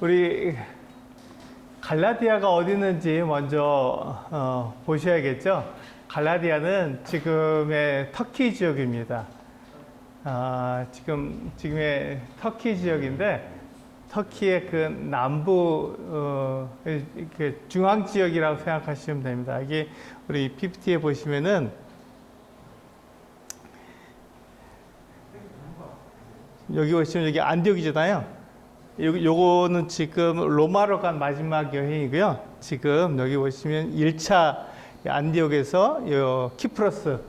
우리 갈라디아가 어디 있는지 먼저 보셔야겠죠. 갈라디아는 지금의 터키 지역입니다. 지금의 터키 지역인데 터키의 그 남부 중앙 지역이라고 생각하시면 됩니다. 이게 우리 PPT에 보시면은 여기 보시면 여기 안디옥이잖아요. 요거는 지금 로마로 간 마지막 여행이고요. 지금 여기 보시면 1차 안디옥에서 요 키프로스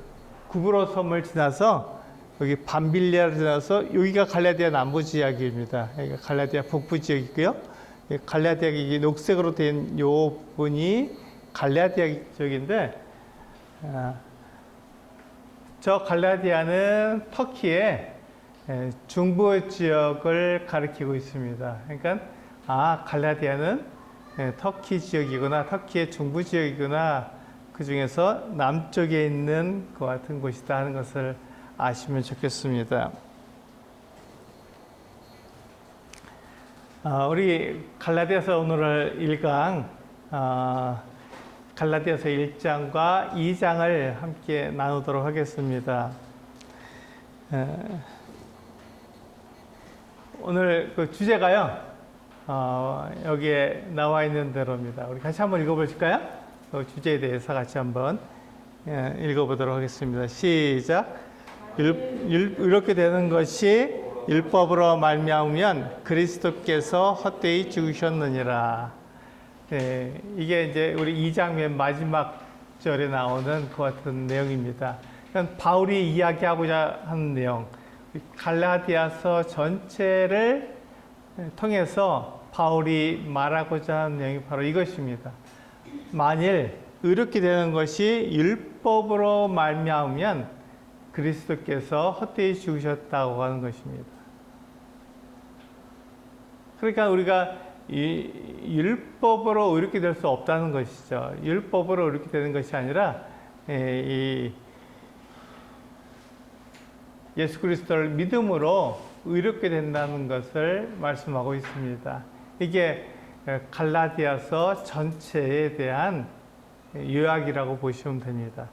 구브로 섬을 지나서 여기 밤빌리아를 지나서 여기가 갈라디아 남부 지역입니다. 여기가 갈라디아 북부 지역이고요. 갈라디아 이게 녹색으로 된 요 분이 갈라디아 지역인데 저 갈라디아는 터키의 중부 지역을 가리키고 있습니다. 그러니까 갈라디아는 터키 지역이구나, 터키의 중부 지역이구나, 그 중에서 남쪽에 있는 것 같은 곳이다 하는 것을 아시면 좋겠습니다. 우리 갈라디아서 오늘 1강 갈라디아서 1장과 2장을 함께 나누도록 하겠습니다. 오늘 그 주제가요, 여기에 나와 있는 대로입니다. 우리 같이 한번 읽어보실까요? 그 주제에 대해서 같이 한번 읽어보도록 하겠습니다. 시작. 이렇게 되는 것이 율법으로 말미암으면 그리스도께서 헛되이 죽으셨느니라. 이게 이제 우리 2장 맨 마지막 절에 나오는 그 같은 내용입니다. 그러니까 바울이 이야기하고자 하는 내용, 갈라디아서 전체를 통해서 바울이 말하고자 하는 내용이 바로 이것입니다. 만일 이렇게 되는 것이 율법으로 말미암으면 그리스도께서 헛되이 죽으셨다고 하는 것입니다. 그러니까 우리가 이 율법으로 이렇게 될 수 없다는 것이죠. 율법으로 이렇게 되는 것이 아니라 이 예수 그리스도를 믿음으로 의롭게 된다는 것을 말씀하고 있습니다. 이게 갈라디아서 전체에 대한 요약이라고 보시면 됩니다.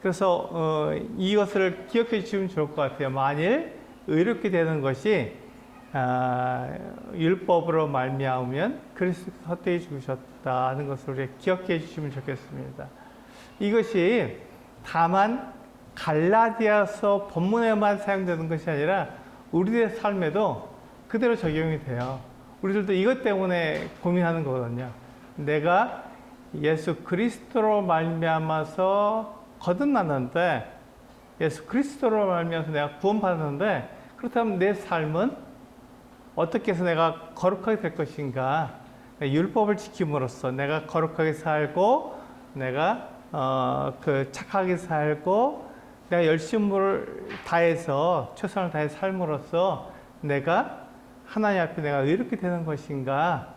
그래서 이것을 기억해 주시면 좋을 것 같아요. 만일 의롭게 되는 것이 율법으로 말미암으면 그리스도께서 헛되이 죽으셨다는 것을 우리가 기억해 주시면 좋겠습니다. 이것이 다만 갈라디아서 본문에만 사용되는 것이 아니라 우리의 삶에도 그대로 적용이 돼요. 우리들도 이것 때문에 고민하는 거거든요. 내가 예수 그리스도로 말미암아서 거듭났는데, 예수 그리스도로 말미암아서 내가 구원받았는데, 그렇다면 내 삶은 어떻게 해서 내가 거룩하게 될 것인가? 율법을 지킴으로써 내가 거룩하게 살고, 내가 착하게 살고, 내가 열심을 다해서 최선을 다해 삶으로써 내가 하나님 앞에 내가 의롭게 되는 것인가?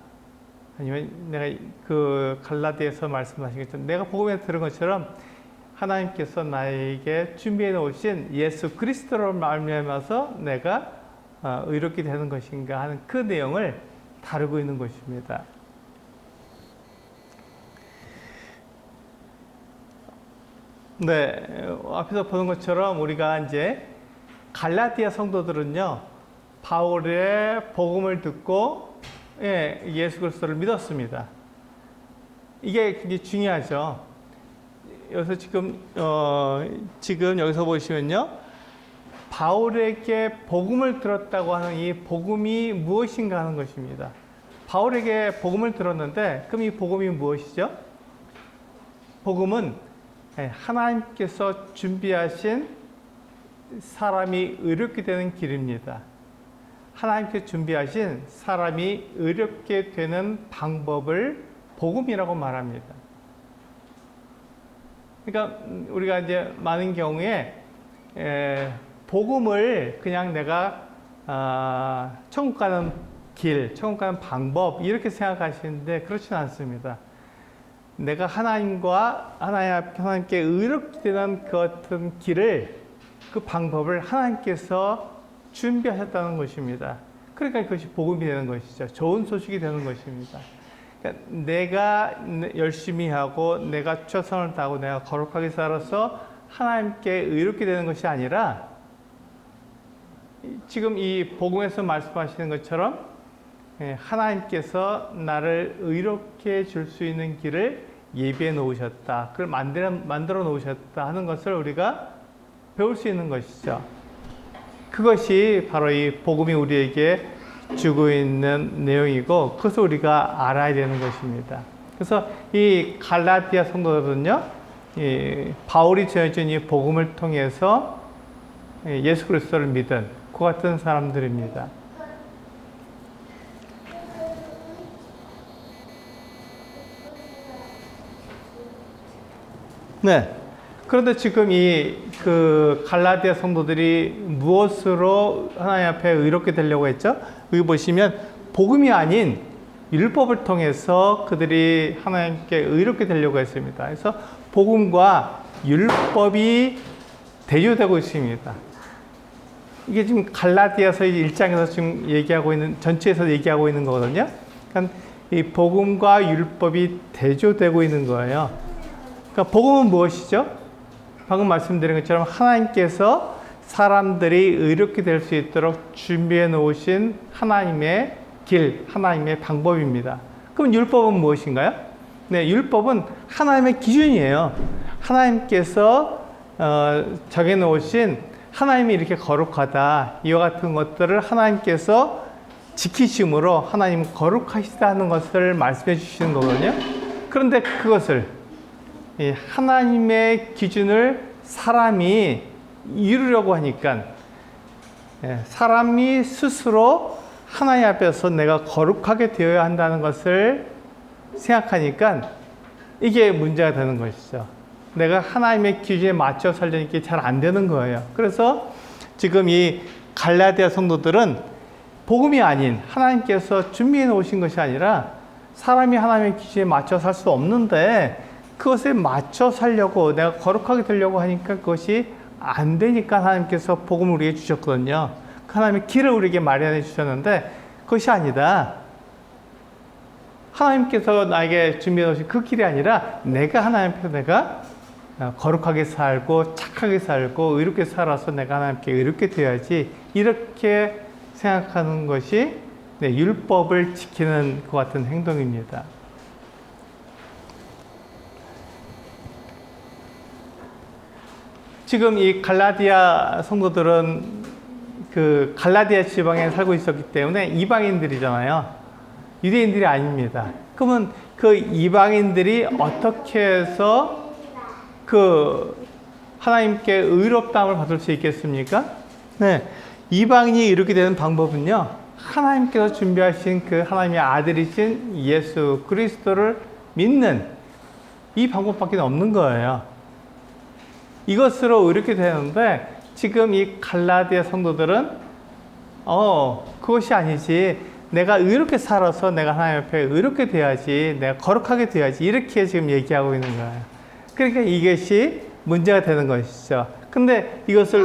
아니면 내가 그 갈라디아서 말씀하신 것처럼 내가 복음에 들은 것처럼 하나님께서 나에게 준비해 놓으신 예수 그리스도로 말미암아서 내가 의롭게 되는 것인가 하는 그 내용을 다루고 있는 것입니다. 네, 앞에서 보는 것처럼 우리가 이제 갈라디아 성도들은요, 바울의 복음을 듣고 예수 그리스도를 믿었습니다. 이게 굉장히 중요하죠. 여기서 지금 여기서 보시면요, 바울에게 복음을 들었다고 하는 이 복음이 무엇인가 하는 것입니다. 바울에게 복음을 들었는데, 그럼 이 복음이 무엇이죠? 복음은 하나님께서 준비하신 사람이 의롭게 되는 길입니다. 하나님께서 준비하신 사람이 의롭게 되는 방법을 복음이라고 말합니다. 그러니까 우리가 이제 많은 경우에 복음을 그냥 내가 천국 가는 길, 천국 가는 방법 이렇게 생각하시는데 그렇지는 않습니다. 내가 하나님께 의롭게 되는 그 어떤 길을, 그 방법을 하나님께서 준비하셨다는 것입니다. 그러니까 그것이 복음이 되는 것이죠. 좋은 소식이 되는 것입니다. 그러니까 내가 열심히 하고 내가 최선을 다하고 내가 거룩하게 살아서 하나님께 의롭게 되는 것이 아니라 지금 이 복음에서 말씀하시는 것처럼 하나님께서 나를 의롭게 줄 수 있는 길을 예비해 놓으셨다. 그걸 만들어 놓으셨다 하는 것을 우리가 배울 수 있는 것이죠. 그것이 바로 이 복음이 우리에게 주고 있는 내용이고 그것을 우리가 알아야 되는 것입니다. 그래서 이 갈라디아 성도들은요, 바울이 전해준 이 복음을 통해서 예수 그리스도를 믿은 그 같은 사람들입니다. 네. 그런데 지금 그 갈라디아 성도들이 무엇으로 하나님 앞에 의롭게 되려고 했죠? 여기 보시면 복음이 아닌 율법을 통해서 그들이 하나님께 의롭게 되려고 했습니다. 그래서 복음과 율법이 대조되고 있습니다. 이게 지금 갈라디아서 1장에서 지금 얘기하고 있는, 전체에서 얘기하고 있는 거거든요. 그러니까 이 복음과 율법이 대조되고 있는 거예요. 그러니까 복음은 무엇이죠? 방금 말씀드린 것처럼 하나님께서 사람들이 의롭게 될 수 있도록 준비해 놓으신 하나님의 길, 하나님의 방법입니다. 그럼 율법은 무엇인가요? 네, 율법은 하나님의 기준이에요. 하나님께서 정해 놓으신 하나님이 이렇게 거룩하다, 이와 같은 것들을 하나님께서 지키심으로 하나님 거룩하시다 하는 것을 말씀해 주시는 거거든요. 그런데 그것을 하나님의 기준을 사람이 이루려고 하니까 사람이 스스로 하나님 앞에서 내가 거룩하게 되어야 한다는 것을 생각하니까 이게 문제가 되는 것이죠. 내가 하나님의 기준에 맞춰 살려는 게 잘 안 되는 거예요. 그래서 지금 이 갈라디아 성도들은 복음이 아닌 하나님께서 준비해 놓으신 것이 아니라 사람이 하나님의 기준에 맞춰 살 수 없는데 그것에 맞춰 살려고 내가 거룩하게 되려고 하니까 그것이 안 되니까 하나님께서 복음을 우리에게 주셨거든요. 하나님의 길을 우리에게 마련해 주셨는데 그것이 아니다. 하나님께서 나에게 준비해 놓으신 그 길이 아니라 내가 하나님 앞에서 내가 거룩하게 살고 착하게 살고 의롭게 살아서 내가 하나님께 의롭게 되어야지, 이렇게 생각하는 것이 율법을 지키는 것 같은 행동입니다. 지금 이 갈라디아 성도들은 그 갈라디아 지방에 살고 있었기 때문에 이방인들이잖아요. 유대인들이 아닙니다. 그러면 그 이방인들이 어떻게 해서 그 하나님께 의롭다함을 받을 수 있겠습니까? 네, 이방인이 이렇게 되는 방법은요, 하나님께서 준비하신 그 하나님의 아들이신 예수 그리스도를 믿는 이 방법밖에 없는 거예요. 이것으로 의롭게 되는데 지금 이 갈라디아 성도들은 그것이 아니지, 내가 의롭게 살아서 내가 하나님 앞에 의롭게 돼야지, 내가 거룩하게 돼야지, 이렇게 지금 얘기하고 있는 거예요. 그러니까 이것이 문제가 되는 것이죠. 근데 이것을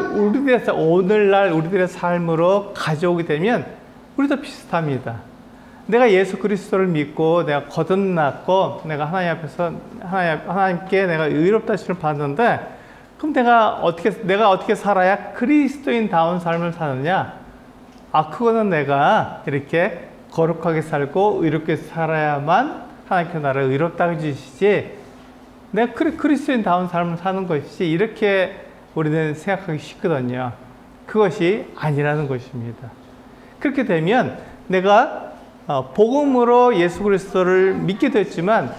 오늘날 우리들의 삶으로 가져오게 되면 우리도 비슷합니다. 내가 예수 그리스도를 믿고 내가 거듭났고 내가 하나님 앞에서 하나님께 내가 의롭다 하심을 받는데, 그럼 내가 어떻게 살아야 그리스도인다운 삶을 사느냐? 그거는 내가 이렇게 거룩하게 살고 의롭게 살아야만 하나님께서 나를 의롭다고 해주시지, 내가 그리스도인다운 삶을 사는 것이지, 이렇게 우리는 생각하기 쉽거든요. 그것이 아니라는 것입니다. 그렇게 되면 내가 복음으로 예수 그리스도를 믿게 됐지만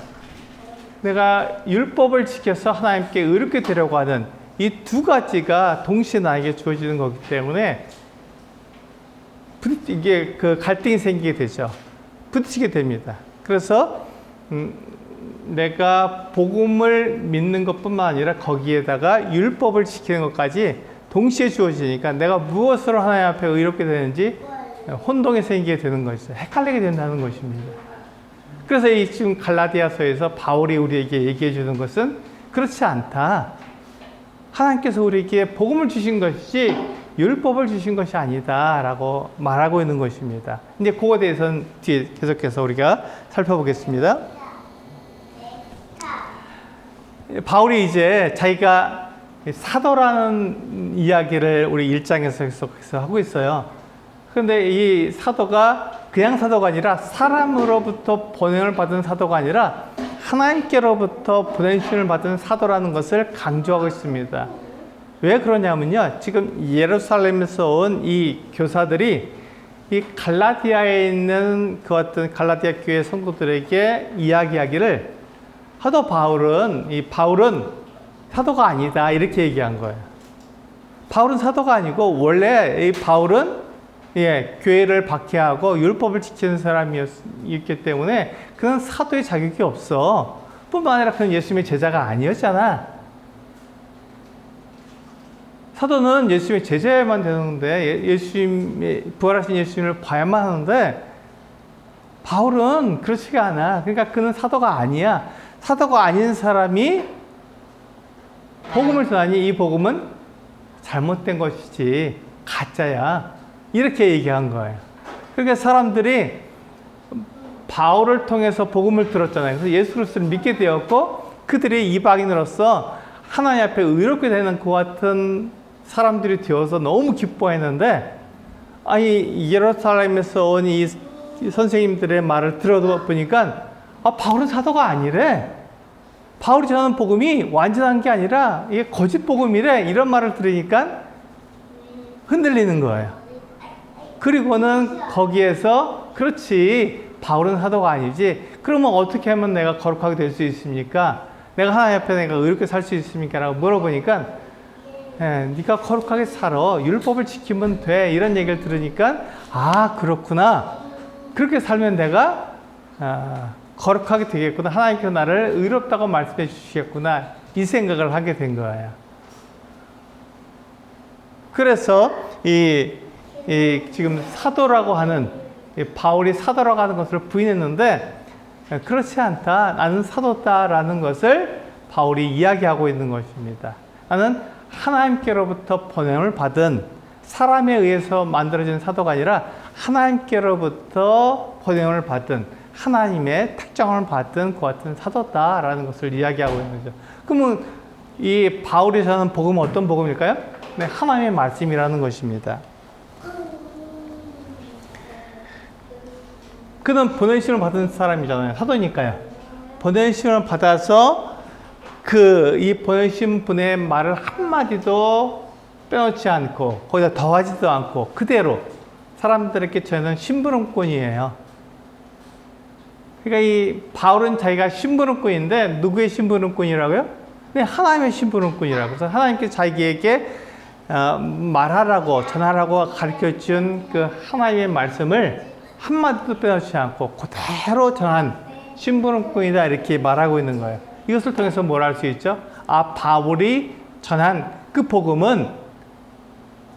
내가 율법을 지켜서 하나님께 의롭게 되려고 하는 이 두 가지가 동시에 나에게 주어지는 거기 때문에 이게 그 갈등이 생기게 되죠. 부딪히게 됩니다. 그래서 내가 복음을 믿는 것뿐만 아니라 거기에다가 율법을 지키는 것까지 동시에 주어지니까 내가 무엇으로 하나님 앞에 의롭게 되는지 혼동이 생기게 되는 것이죠. 헷갈리게 된다는 것입니다. 그래서 이 지금 갈라디아서에서 바울이 우리에게 얘기해 주는 것은 그렇지 않다. 하나님께서 우리에게 복음을 주신 것이 율법을 주신 것이 아니다라고 말하고 있는 것입니다. 이제 그거에 대해서는 뒤에 계속해서 우리가 살펴보겠습니다. 바울이 이제 자기가 사도라는 이야기를 우리 1장에서 계속해서 하고 있어요. 그런데 이 사도가 그냥 사도가 아니라 사람으로부터 보냄을 받은 사도가 아니라 하나님께로부터 보내심을 받은 사도라는 것을 강조하고 있습니다. 왜 그러냐면요. 지금 예루살렘에서 온 이 교사들이 이 갈라디아에 있는 그 어떤 갈라디아 교회 성도들에게 이야기하기를 하도 바울은 사도가 아니다 이렇게 얘기한 거예요. 바울은 사도가 아니고 원래 이 바울은 교회를 박해하고 율법을 지키는 사람이었기 때문에 그는 사도의 자격이 없어. 뿐만 아니라 그는 예수님의 제자가 아니었잖아. 사도는 예수님의 제자야만 되는데 부활하신 예수님을 봐야만 하는데 바울은 그렇지가 않아. 그러니까 그는 사도가 아니야. 사도가 아닌 사람이 복음을 전하니 이 복음은 잘못된 것이지 가짜야. 이렇게 얘기한 거예요. 그러니까 사람들이 바울을 통해서 복음을 들었잖아요. 그래서 예수 그리스도를 믿게 되었고 그들이 이방인으로서 하나님 앞에 의롭게 되는 그 같은 사람들이 되어서 너무 기뻐했는데 아니 예루살렘에서 온 이 선생님들의 말을 들어보니까 바울은 사도가 아니래. 바울이 전하는 복음이 완전한 게 아니라 이게 거짓 복음이래. 이런 말을 들으니까 흔들리는 거예요. 그리고는 거기에서 그렇지 바울은 사도가 아니지. 그러면 어떻게 하면 내가 거룩하게 될 수 있습니까? 내가 하나님 앞에 내가 의롭게 살 수 있습니까? 라고 물어보니까 네가 거룩하게 살아. 율법을 지키면 돼. 이런 얘기를 들으니까 그렇구나. 그렇게 살면 내가 거룩하게 되겠구나. 하나님께서 나를 의롭다고 말씀해 주시겠구나. 이 생각을 하게 된 거예요. 그래서 지금 사도라고 하는 바울이 사도라고 하는 것을 부인했는데 그렇지 않다. 나는 사도다라는 것을 바울이 이야기하고 있는 것입니다. 나는 하나님께로부터 보냄을 받은 사람에 의해서 만들어진 사도가 아니라 하나님께로부터 보냄을 받은 하나님의 특정을 받은 그 같은 사도다라는 것을 이야기하고 있는 거죠. 그러면 이 바울이 전하는 복음은 어떤 복음일까요? 네, 하나님의 말씀이라는 것입니다. 그는 보내심을 받은 사람이잖아요. 사도니까요. 보내심을 받아서 이 보내신 분의 말을 한마디도 빼놓지 않고 거기다 더하지도 않고 그대로 사람들에게 전하는 심부름꾼이에요. 그러니까 이 바울은 자기가 심부름꾼인데 누구의 심부름꾼이라고요? 네, 하나님의 심부름꾼이라고. 그래서 하나님께서 자기에게 말하라고 전하라고 가르쳐준 그 하나님의 말씀을 한마디도 빼놓지 않고 그대로 전한 심부름꾼이다 이렇게 말하고 있는 거예요. 이것을 통해서 뭘 알 수 있죠? 바울이 전한 그 복음은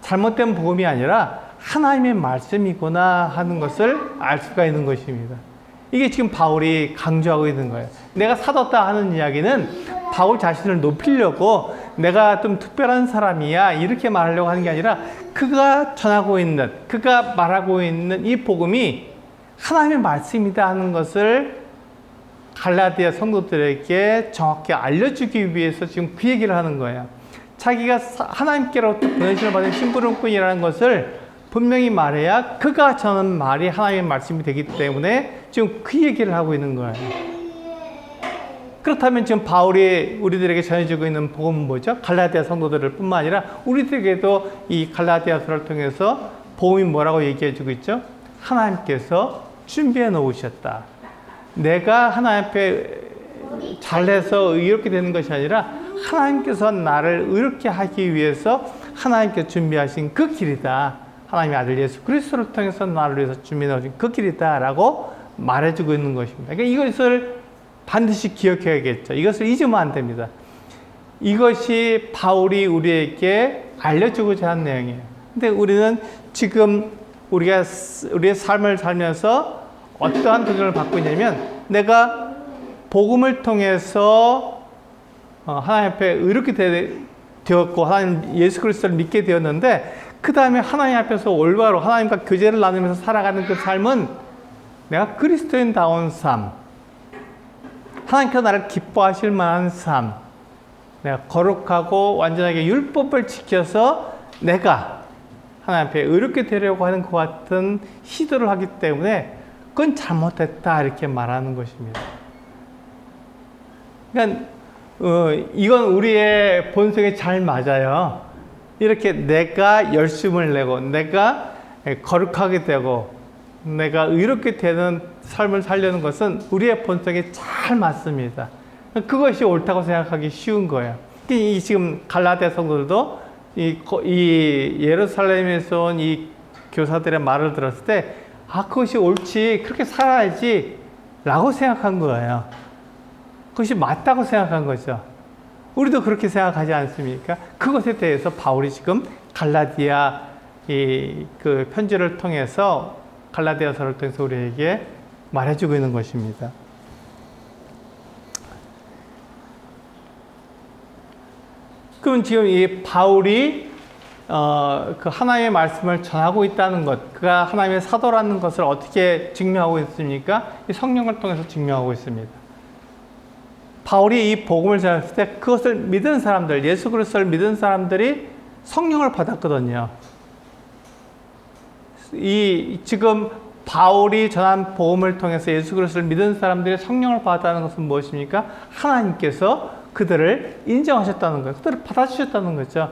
잘못된 복음이 아니라 하나님의 말씀이구나 하는 것을 알 수가 있는 것입니다. 이게 지금 바울이 강조하고 있는 거예요. 내가 사도다 하는 이야기는 바울 자신을 높이려고 내가 좀 특별한 사람이야 이렇게 말하려고 하는 게 아니라 그가 전하고 있는 그가 말하고 있는 이 복음이 하나님의 말씀이다 하는 것을 갈라디아 성도들에게 정확히 알려주기 위해서 지금 그 얘기를 하는 거예요. 자기가 하나님께로부터 보내심을 받은 심부름꾼이라는 것을 분명히 말해야 그가 전하는 말이 하나님의 말씀이 되기 때문에 지금 그 얘기를 하고 있는 거예요. 그렇다면 지금 바울이 우리들에게 전해주고 있는 복음은 뭐죠? 갈라디아 성도들을 뿐만 아니라 우리들에게도 이 갈라디아서를 통해서 복음이 뭐라고 얘기해주고 있죠? 하나님께서 준비해 놓으셨다. 내가 하나님 앞에 잘해서 의롭게 되는 것이 아니라 하나님께서 나를 의롭게 하기 위해서 하나님께서 준비하신 그 길이다. 하나님의 아들 예수 그리스도를 통해서 나를 위해서 준비해 놓으신 그 길이다 라고 말해주고 있는 것입니다. 그러니까 이것을 반드시 기억해야겠죠. 이것을 잊으면 안 됩니다. 이것이 바울이 우리에게 알려주고자 하는 내용이에요. 근데 우리는 지금 우리의 삶을 살면서 어떠한 도전을 받고 있냐면 내가 복음을 통해서 하나님 앞에 의롭게 되었고 하나님 예수 그리스도를 믿게 되었는데 그 다음에 하나님 앞에서 올바로 하나님과 교제를 나누면서 살아가는 그 삶은 내가 그리스도인다운 삶, 하나님께서 나를 기뻐하실 만한 삶, 내가 거룩하고 완전하게 율법을 지켜서 내가 하나님 앞에 의롭게 되려고 하는 것 같은 시도를 하기 때문에 그건 잘못됐다 이렇게 말하는 것입니다. 그러니까 이건 우리의 본성에 잘 맞아요. 이렇게 내가 열심을 내고 내가 거룩하게 되고 내가 의롭게 되는 삶을 살려는 것은 우리의 본성에 잘 맞습니다. 그것이 옳다고 생각하기 쉬운 거예요. 이 지금 갈라디아 성도들도 이 예루살렘에서 온 이 교사들의 말을 들었을 때 그것이 옳지, 그렇게 살아야지 라고 생각한 거예요. 그것이 맞다고 생각한 거죠. 우리도 그렇게 생각하지 않습니까? 그것에 대해서 바울이 지금 갈라디아 그 편지를 통해서 갈라디아서를 통해서 우리에게 말해주고 있는 것입니다. 그럼 지금 이 바울이 그 하나님의 말씀을 전하고 있다는 것, 그가 하나님의 사도라는 것을 어떻게 증명하고 있습니까? 이 성령을 통해서 증명하고 있습니다. 바울이 이 복음을 전했을 때 그것을 믿은 사람들, 예수 그리스도를 믿은 사람들이 성령을 받았거든요. 지금 바울이 전한 복음을 통해서 예수 그리스도를 믿은 사람들이 성령을 받았다는 것은 무엇입니까? 하나님께서 그들을 인정하셨다는 거예요. 그들을 받아주셨다는 거죠.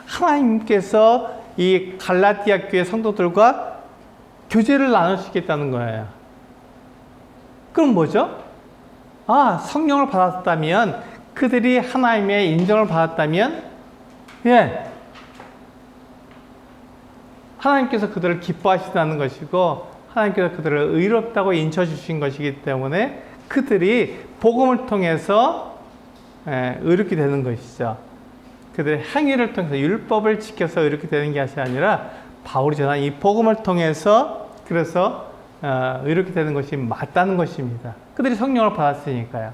하나님께서 이 갈라디아 교회 성도들과 교제를 나누시겠다는 거예요. 그럼 뭐죠? 성령을 받았다면, 그들이 하나님의 인정을 받았다면, 하나님께서 그들을 기뻐하신다는 것이고, 하나님께서 그들을 의롭다고 인쳐주신 것이기 때문에 그들이 복음을 통해서 의롭게 되는 것이죠. 그들의 행위를 통해서 율법을 지켜서 의롭게 되는 것이 아니라 바울이 전한 이 복음을 통해서 그래서 의롭게 되는 것이 맞다는 것입니다. 그들이 성령을 받았으니까요.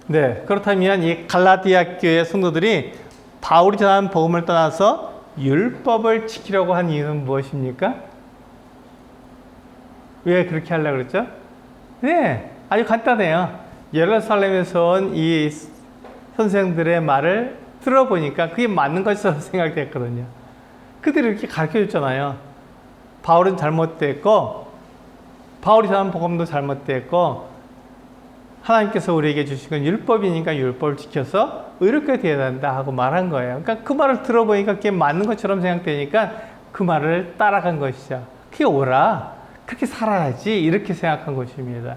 네, 그렇다면 이 갈라디아 교회 성도들이 바울이 전한 복음을 떠나서 율법을 지키려고 한 이유는 무엇입니까? 왜 그렇게 하려고 그랬죠? 네, 아주 간단해요. 예루살렘에서 온 이 선생들의 말을 들어보니까 그게 맞는 것처럼 생각됐거든요. 그들이 이렇게 가르쳐 줬잖아요. 바울은 잘못됐고, 바울이 전한 복음도 잘못됐고, 하나님께서 우리에게 주신 건 율법이니까 율법을 지켜서 의롭게 되어야 된다 하고 말한 거예요. 그러니까 그 말을 들어보니까 그게 맞는 것처럼 생각되니까 그 말을 따라간 것이죠. 그게 옳아, 그렇게 살아야지, 이렇게 생각한 것입니다.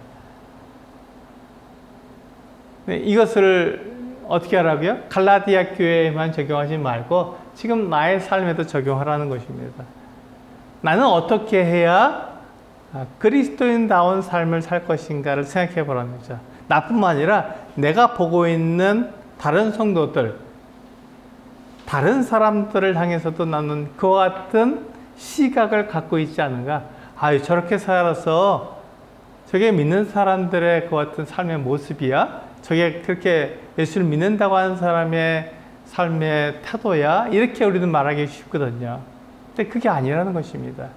네, 이것을 어떻게 하라고요? 갈라디아 교회에만 적용하지 말고 지금 나의 삶에도 적용하라는 것입니다. 나는 어떻게 해야 그리스도인다운 삶을 살 것인가를 생각해 보라는 거죠. 나뿐만 아니라 내가 보고 있는 다른 성도들, 다른 사람들을 향해서도 나는 그와 같은 시각을 갖고 있지 않은가? 저렇게 살아서 저게 믿는 사람들의 그 같은 삶의 모습이야? 저게 그렇게 예수를 믿는다고 하는 사람의 삶의 태도야? 이렇게 우리는 말하기 쉽거든요. 근데 그게 아니라는 것입니다.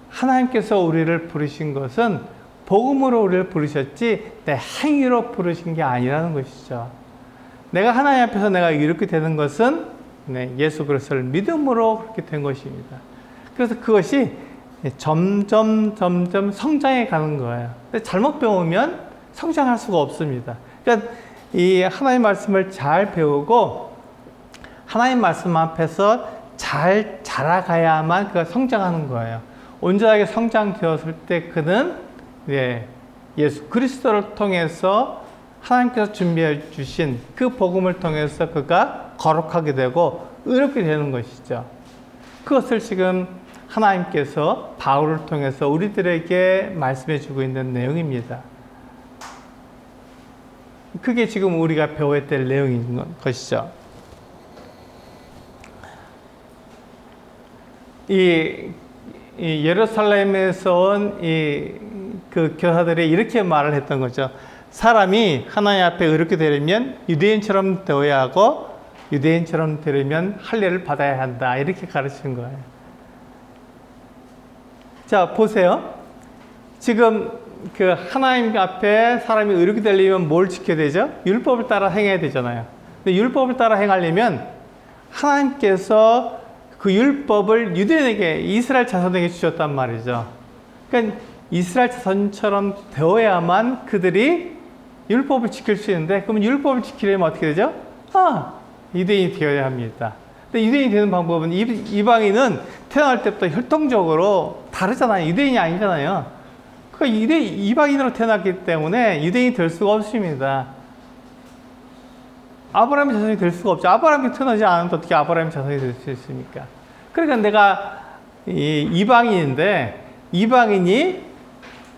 하나님께서 우리를 부르신 것은 복음으로 우리를 부르셨지 내 행위로 부르신 게 아니라는 것이죠. 내가 하나님 앞에서 내가 이렇게 되는 것은 예수 그리스도를 믿음으로 그렇게 된 것입니다. 그래서 그것이 점점 성장해 가는 거예요. 근데 잘못 배우면 성장할 수가 없습니다. 그러니까 이 하나님 말씀을 잘 배우고 하나님 말씀 앞에서 잘 자라가야만 그가 성장하는 거예요. 온전하게 성장되었을 때 그는 예수 그리스도를 통해서 하나님께서 준비해 주신 그 복음을 통해서 그가 거룩하게 되고 의롭게 되는 것이죠. 그것을 지금 하나님께서 바울을 통해서 우리들에게 말씀해 주고 있는 내용입니다. 그게 지금 우리가 배워야 될 내용인 것이죠. 이 예루살렘에서 온 그 교사들이 이렇게 말을 했던 거죠. 사람이 하나님 앞에 의롭게 되려면 유대인처럼 되어야 하고 유대인처럼 되려면 할례를 받아야 한다. 이렇게 가르치는 거예요. 자, 보세요. 지금 그 하나님 앞에 사람이 의롭게 되려면 뭘 지켜야 되죠? 율법을 따라 행해야 되잖아요. 근데 율법을 따라 행하려면 하나님께서 그 율법을 유대인에게, 이스라엘 자손에게 주셨단 말이죠. 그러니까 이스라엘 자손처럼 되어야만 그들이 율법을 지킬 수 있는데, 그러면 율법을 지키려면 어떻게 되죠? 유대인이 되어야 합니다. 근데 유대인이 되는 방법은, 이방인은 태어날 때부터 혈통적으로 다르잖아요. 유대인이 아니잖아요. 그러니까 이방인으로 태어났기 때문에 유대인이 될 수가 없습니다. 아브라함의 자손이 될 수가 없죠. 아브라함이 태어나지 않으면 어떻게 아브라함의 자손이 될 수 있습니까? 그러니까 내가 이방인인데, 이방인이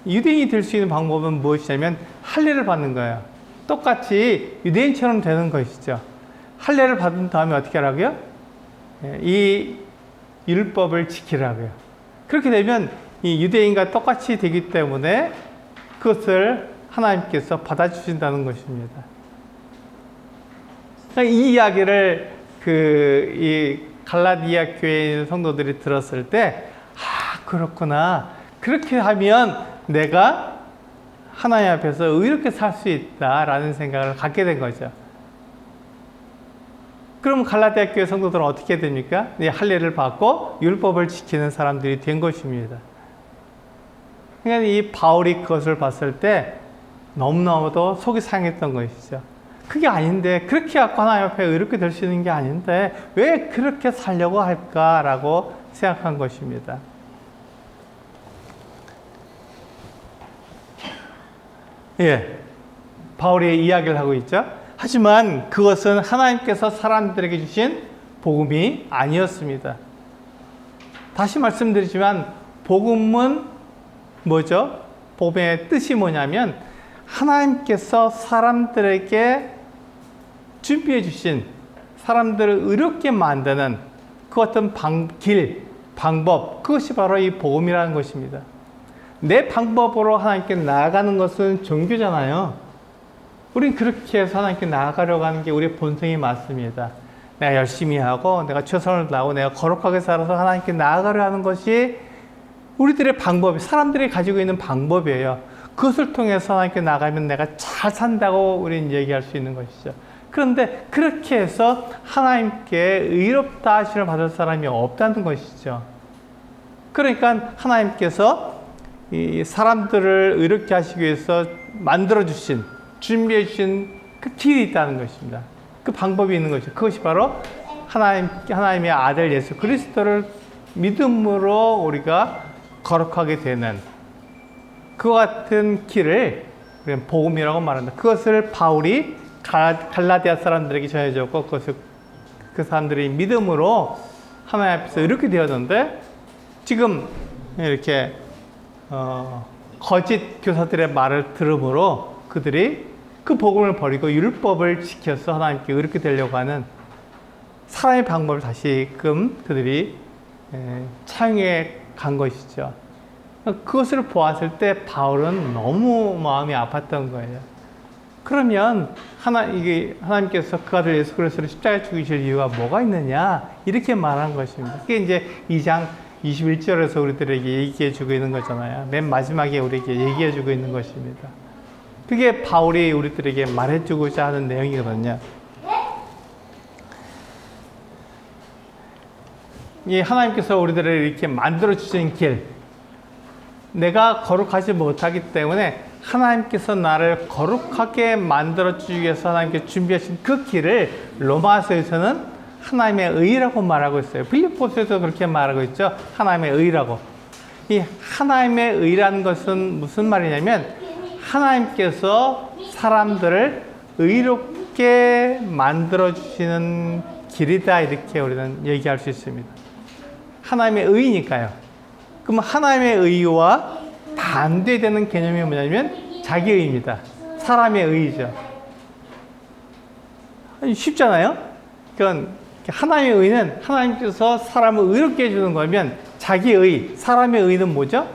유대인이 될 수 있는 방법은 무엇이냐면 할례를 받는 거예요. 똑같이 유대인처럼 되는 것이죠. 할례를 받은 다음에 어떻게 하라고요? 이 율법을 지키라고요. 그렇게 되면 이 유대인과 똑같이 되기 때문에 그것을 하나님께서 받아주신다는 것입니다. 이 이야기를 이 갈라디아 교회에 있는 성도들이 들었을 때, 그렇구나. 그렇게 하면 내가 하나님 앞에서 의롭게 살 수 있다라는 생각을 갖게 된 거죠. 그럼 갈라디아 교회 성도들은 어떻게 됩니까? 할례를 받고 율법을 지키는 사람들이 된 것입니다. 그러니까 이 바울이 그것을 봤을 때 너무너무도 속이 상했던 것이죠. 그게 아닌데, 그렇게 갖고 하나님 앞에 의롭게 될 수 있는 게 아닌데 왜 그렇게 살려고 할까라고 생각한 것입니다. 바울이 이야기를 하고 있죠. 하지만 그것은 하나님께서 사람들에게 주신 복음이 아니었습니다. 다시 말씀드리지만 복음은 뭐죠? 복음의 뜻이 뭐냐면 하나님께서 사람들에게 준비해 주신, 사람들을 의롭게 만드는 그 어떤 방법, 그것이 바로 이 복음이라는 것입니다. 내 방법으로 하나님께 나아가는 것은 종교잖아요. 우린 그렇게 해서 하나님께 나아가려고 하는 게 우리의 본성이 맞습니다. 내가 열심히 하고 내가 최선을 다하고 내가 거룩하게 살아서 하나님께 나아가려 하는 것이 우리들의 방법, 사람들이 가지고 있는 방법이에요. 그것을 통해서 하나님께 나가면 내가 잘 산다고 우리는 얘기할 수 있는 것이죠. 그런데 그렇게 해서 하나님께 의롭다 하심을 받을 사람이 없다는 것이죠. 그러니까 하나님께서 이 사람들을 의롭게 하시기 위해서 만들어주신, 준비해주신 그 길이 있다는 것입니다. 그 방법이 있는 것이죠. 그것이 바로 하나님의 아들 예수 그리스도를 믿음으로 우리가 거룩하게 되는 그 같은 길을 복음이라고 말한다. 그것을 바울이 갈라디아 사람들에게 전해줬고, 그것을 그 사람들이 믿음으로 하나님 앞에서 이렇게 되었는데, 지금 이렇게 거짓 교사들의 말을 들음으로 그들이 그 복음을 버리고 율법을 지켜서 하나님께 이렇게 되려고 하는 사람의 방법을 다시금 그들이 차용해 간 것이죠. 그것을 보았을 때 바울은 너무 마음이 아팠던 거예요. 그러면 하나님께서 그 아들 예수 그리스도를 십자가에 죽이실 이유가 뭐가 있느냐, 이렇게 말한 것입니다. 그게 이제 2장 21절에서 우리들에게 얘기해 주고 있는 거잖아요. 맨 마지막에 우리에게 얘기해 주고 있는 것입니다. 그게 바울이 우리들에게 말해 주고자 하는 내용이거든요. 이 하나님께서 우리들을 이렇게 만들어 주신 길, 내가 거룩하지 못하기 때문에 하나님께서 나를 거룩하게 만들어 주기 위해서 하나님께 준비하신 그 길을 로마서에서는 하나님의 의라고 말하고 있어요. 빌립보서에서 그렇게 말하고 있죠. 하나님의 의라고. 이 하나님의 의라는 것은 무슨 말이냐면 하나님께서 사람들을 의롭게 만들어 주시는 길이다, 이렇게 우리는 얘기할 수 있습니다. 하나님의 의니까요. 그럼 하나님의 의와 반대되는 개념이 뭐냐면 자기의입니다. 사람의 의죠. 쉽잖아요. 그건 하나님의 의는 하나님께서 사람을 의롭게 해주는 거면, 자기의, 사람의 의는 뭐죠?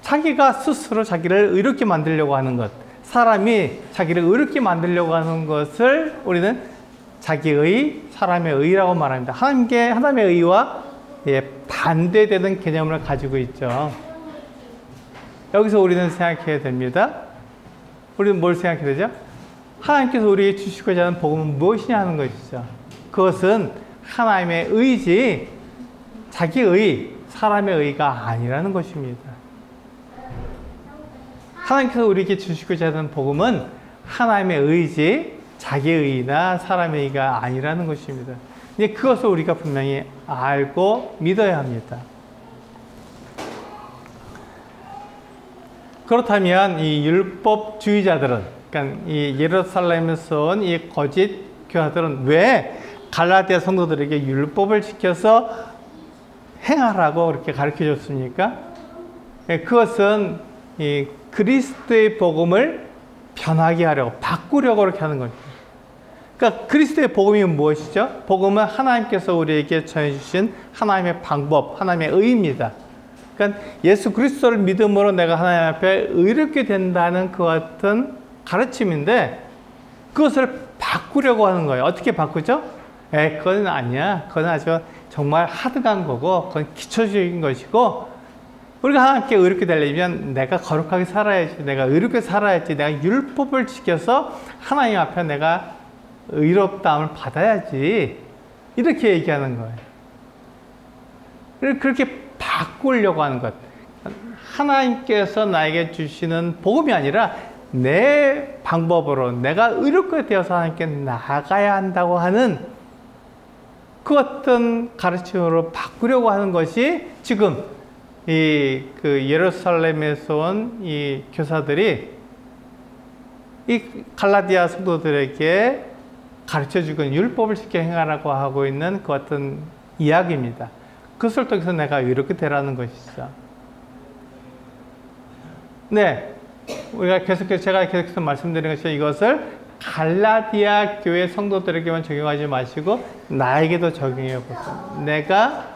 자기가 스스로 자기를 의롭게 만들려고 하는 것. 사람이 자기를 의롭게 만들려고 하는 것을 우리는 자기의, 사람의 의라고 말합니다. 하나님의 의와 반대되는 개념을 가지고 있죠. 여기서 우리는 생각해야 됩니다. 우리는 뭘 생각해야 되죠? 하나님께서 우리에게 주시고자 하는 복음은 무엇이냐 하는 것이죠. 그것은 하나님의 의지, 자기의, 사람의 의가 아니라는 것입니다. 하나님께서 우리에게 주시고자 하는 복음은 하나님의 의지, 자기의 의나 사람의 의가 아니라는 것입니다. 이제 그것을 우리가 분명히 알고 믿어야 합니다. 그렇다면 이 율법주의자들은, 그러니까 이 예루살렘에서 온 이 거짓 교사들은 왜 갈라디아 성도들에게 율법을 지켜서 행하라고 그렇게 가르쳐 줬습니까? 그것은 이 그리스도의 복음을 변하게 하려고, 바꾸려고 그렇게 하는 겁니다. 그러니까 그리스도의 복음이 무엇이죠? 복음은 하나님께서 우리에게 전해주신 하나님의 방법, 하나님의 의입니다. 그러니까 예수 그리스도를 믿음으로 내가 하나님 앞에 의롭게 된다는 그 같은 가르침인데 그것을 바꾸려고 하는 거예요. 어떻게 바꾸죠? 그건 아니야. 그건 아주 정말 하드한 거고, 그건 기초적인 것이고, 우리가 하나님께 의롭게 되려면 내가 거룩하게 살아야지, 내가 의롭게 살아야지, 내가 율법을 지켜서 하나님 앞에 내가 의롭다함을 받아야지, 이렇게 얘기하는 거예요. 그렇게 바꾸려고 하는 것. 하나님께서 나에게 주시는 복음이 아니라 내 방법으로 내가 의롭게 되어서 하나님께 나아가야 한다고 하는 그 어떤 가르침으로 바꾸려고 하는 것이 지금 그 예루살렘에서 온 이 교사들이 이 갈라디아 성도들에게 가르쳐 주고 율법을 지켜 행하라고 하고 있는 그 어떤 이야기입니다. 그것을 통해서 내가 의롭게 되라는 것이죠. 네. 제가 계속해서 말씀드리는 것이 이것을 갈라디아 교회 성도들에게만 적용하지 마시고 나에게도 적용해 보세요. 내가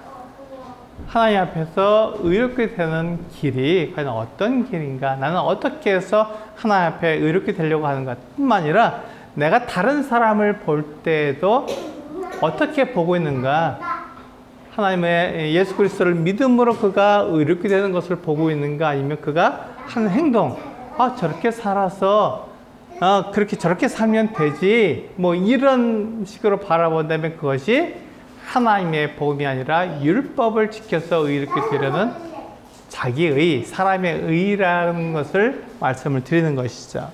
하나님 앞에서 의롭게 되는 길이 과연 어떤 길인가? 나는 어떻게 해서 하나님 앞에 의롭게 되려고 하는가? 뿐만 아니라 내가 다른 사람을 볼 때에도 어떻게 보고 있는가? 하나님의 예수 그리스도를 믿음으로 그가 의롭게 되는 것을 보고 있는가? 아니면 그가 하는 행동, 저렇게 살아서 그렇게 저렇게 살면 되지, 뭐 이런 식으로 바라본다면 그것이 하나님의 복음이 아니라 율법을 지켜서 의롭게 되려는 자기의, 사람의 의라는 것을 말씀을 드리는 것이죠.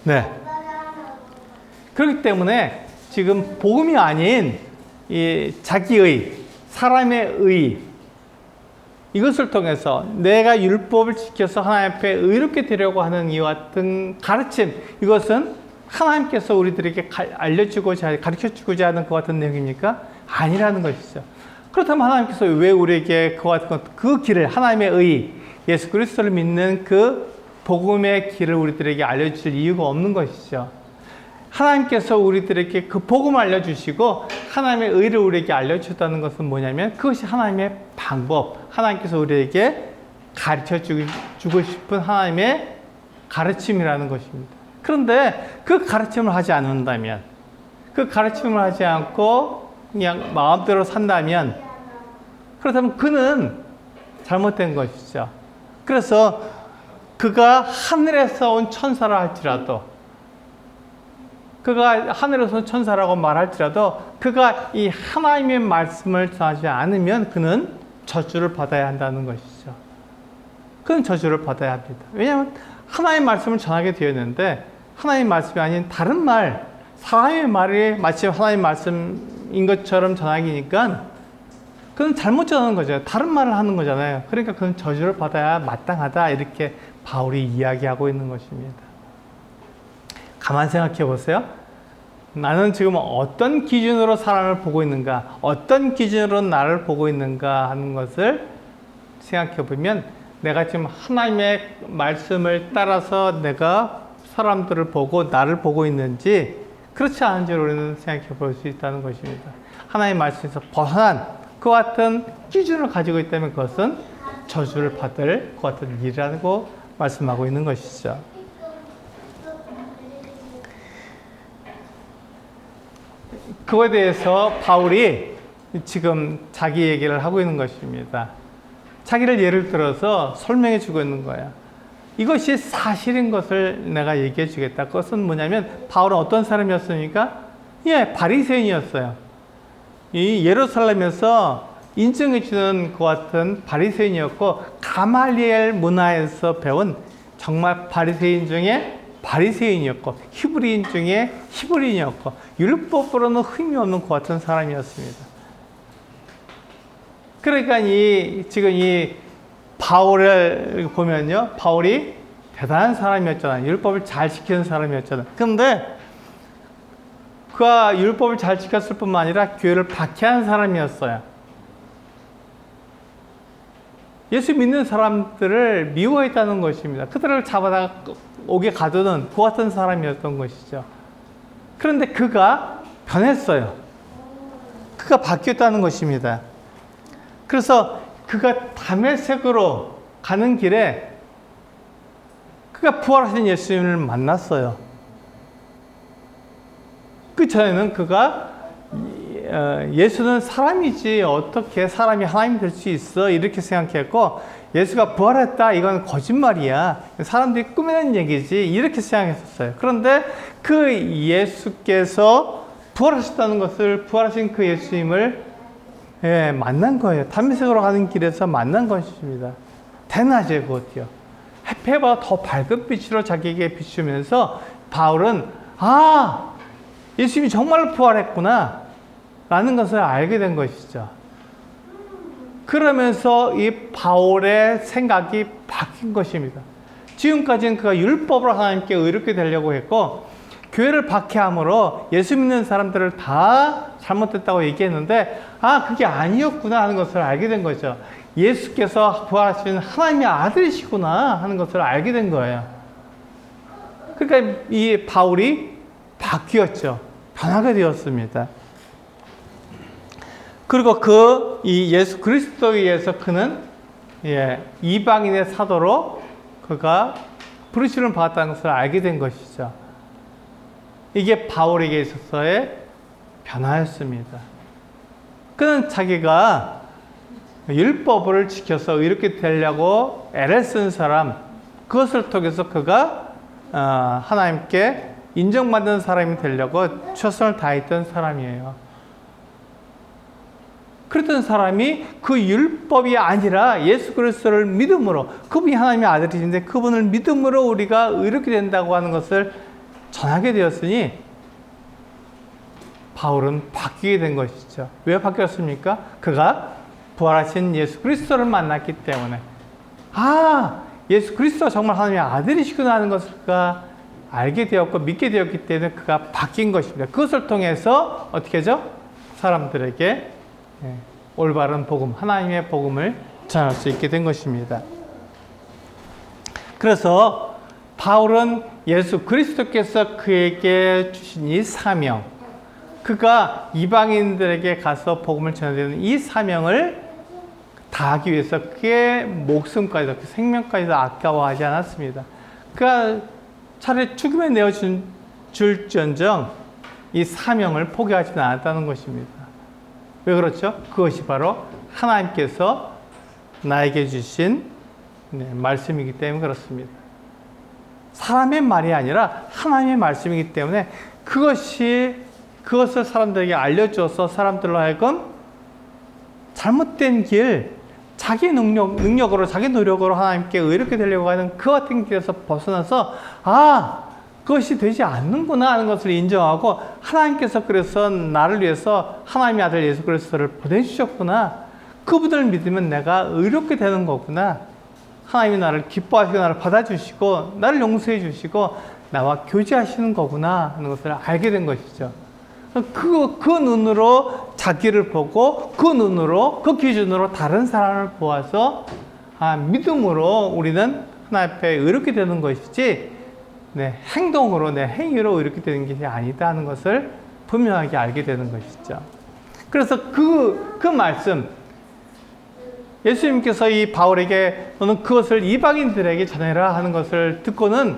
네. 그렇기 때문에 지금 복음이 아닌 이 자기의, 사람의 의, 이것을 통해서 내가 율법을 지켜서 하나님 앞에 의롭게 되려고 하는 이와 같은 가르침, 이것은 하나님께서 우리들에게 가르쳐주고자 하는 그 같은 내용입니까? 아니라는 것이죠. 그렇다면 하나님께서 왜 우리에게 그와 같은 그 길을, 하나님의 의, 예수 그리스도를 믿는 그 복음의 길을 우리들에게 알려주실 이유가 없는 것이죠. 하나님께서 우리들에게 그 복음을 알려주시고 하나님의 의를 우리에게 알려주셨다는 것은 뭐냐면 그것이 하나님의 방법, 하나님께서 우리에게 가르쳐주고 싶은 하나님의 가르침이라는 것입니다. 그런데 그 가르침을 하지 않는다면, 그 가르침을 하지 않고 그냥 마음대로 산다면, 그렇다면 그는 잘못된 것이죠. 그래서 그가 하늘에서 온 천사라 할지라도, 그가 하늘에서 온 천사라고 말할지라도 그가 이 하나님의 말씀을 전하지 않으면 그는 저주를 받아야 한다는 것이죠. 그는 저주를 받아야 합니다. 왜냐하면 하나님의 말씀을 전하게 되었는데 하나님의 말씀이 아닌 다른 말, 사람의 말이 마치 하나님의 말씀인 것처럼 전하기니까 그건 잘못 전하는 거죠. 다른 말을 하는 거잖아요. 그러니까 그건 저주를 받아야 마땅하다, 이렇게 바울이 이야기하고 있는 것입니다. 가만 생각해 보세요. 나는 지금 어떤 기준으로 사람을 보고 있는가, 어떤 기준으로 나를 보고 있는가 하는 것을 생각해 보면 내가 지금 하나님의 말씀을 따라서 내가 사람들을 보고 나를 보고 있는지 그렇지 않은지를 우리는 생각해 볼 수 있다는 것입니다. 하나님의 말씀에서 벗어난 그 같은 기준을 가지고 있다면 그것은 저주를 받을 것 같은 일이라고 말씀하고 있는 것이죠. 그거에 대해서 바울이 지금 자기 얘기를 하고 있는 것입니다. 자기를 예를 들어서 설명해 주고 있는 거예요. 이것이 사실인 것을 내가 얘기해 주겠다. 그것은 뭐냐면 바울은 어떤 사람이었습니까? 예, 바리새인이었어요. 이 예루살렘에서 인정해 주는 것 같은 바리새인이었고 가말리엘 문화에서 배운 정말 바리새인 중에 바리새인이었고 히브리인 중에 히브리인이었고 율법으로는 흠이 없는 것 같은 사람이었습니다. 그러니까 지금 이 바울을 보면요, 바울이 대단한 사람이었잖아요. 율법을 잘 지키는 사람이었잖아요. 그런데 그가 율법을 잘 지켰을 뿐만 아니라 교회를 박해한 사람이었어요. 예수 믿는 사람들을 미워했다는 것입니다. 그들을 잡아다가 옥에 가두는 그 같은 사람이었던 것이죠. 그런데 그가 변했어요. 그가 바뀌었다는 것입니다. 그래서 그가 다메섹으로 가는 길에 그가 부활하신 예수님을 만났어요. 그 전에는 그가 예수는 사람이지 어떻게 사람이 하나님이 될 수 있어 이렇게 생각했고, 예수가 부활했다 이건 거짓말이야, 사람들이 꾸며낸 얘기지 이렇게 생각했었어요. 그런데 그 예수께서 부활하셨다는 것을, 부활하신 그 예수님을 만난 거예요. 다메섹으로 가는 길에서 만난 것입니다. 대낮에 그것이요. 햇볕보다 더 밝은 빛으로 자기에게 비추면서 바울은 예수님이 정말로 부활했구나 라는 것을 알게 된 것이죠. 그러면서 이 바울의 생각이 바뀐 것입니다. 지금까지는 그가 율법으로 하나님께 의롭게 되려고 했고, 교회를 박해함으로 예수 믿는 사람들을 다 잘못됐다고 얘기했는데, 그게 아니었구나 하는 것을 알게 된 거죠. 예수께서 부활하신 하나님의 아들이시구나 하는 것을 알게 된 거예요. 그러니까 이 바울이 바뀌었죠. 변하게 되었습니다. 그리고 이 예수 그리스도에 의해서 그는 이방인의 사도로 그가 부르심을 받았다는 것을 알게 된 것이죠. 이게 바울에게 있어서의 변화였습니다. 그는 자기가 율법을 지켜서 이렇게 되려고 애를 쓴 사람, 그것을 통해서 그가 하나님께 인정받는 사람이 되려고 최선을 다했던 사람이에요. 그랬던 사람이 그 율법이 아니라 예수 그리스도를 믿음으로, 그분이 하나님의 아들이신데 그분을 믿음으로 우리가 의롭게 된다고 하는 것을 전하게 되었으니 바울은 바뀌게 된 것이죠. 왜 바뀌었습니까? 그가 부활하신 예수 그리스도를 만났기 때문에, 예수 그리스도가 정말 하나님의 아들이시구나 하는 것을 그가 알게 되었고 믿게 되었기 때문에 그가 바뀐 것입니다. 그것을 통해서 어떻게 하죠? 사람들에게 올바른 복음, 하나님의 복음을 전할 수 있게 된 것입니다. 그래서 바울은 예수 그리스도께서 그에게 주신 이 사명, 그가 이방인들에게 가서 복음을 전해야 되는 이 사명을 다하기 위해서 그의 목숨까지도, 그 생명까지도 아까워하지 않았습니다. 그가 차라리 죽음에 내어줄지언정 이 사명을 포기하지는 않았다는 것입니다. 왜 그렇죠? 그것이 바로 하나님께서 나에게 주신 말씀이기 때문에 그렇습니다. 사람의 말이 아니라 하나님의 말씀이기 때문에 그것을 사람들에게 알려줘서 사람들로 하여금 잘못된 길, 자기 능력으로, 자기 노력으로 하나님께 의롭게 되려고 하는 그 같은 길에서 벗어나서 그것이 되지 않는구나 하는 것을 인정하고, 하나님께서 그래서 나를 위해서 하나님의 아들 예수 그리스도를 보내주셨구나, 그분을 믿으면 내가 의롭게 되는 거구나, 하나님이 나를 기뻐하시고 나를 받아주시고 나를 용서해 주시고 나와 교제하시는 거구나 하는 것을 알게 된 것이죠. 그 눈으로 자기를 보고, 그 눈으로, 그 기준으로 다른 사람을 보아서 믿음으로 우리는 하나님 앞에 의롭게 되는 것이지, 행동으로, 내 행위로 이렇게 되는 것이 아니다 하는 것을 분명하게 알게 되는 것이죠. 그래서 그 말씀, 예수님께서 이 바울에게 너는 그것을 이방인들에게 전해라 하는 것을 듣고는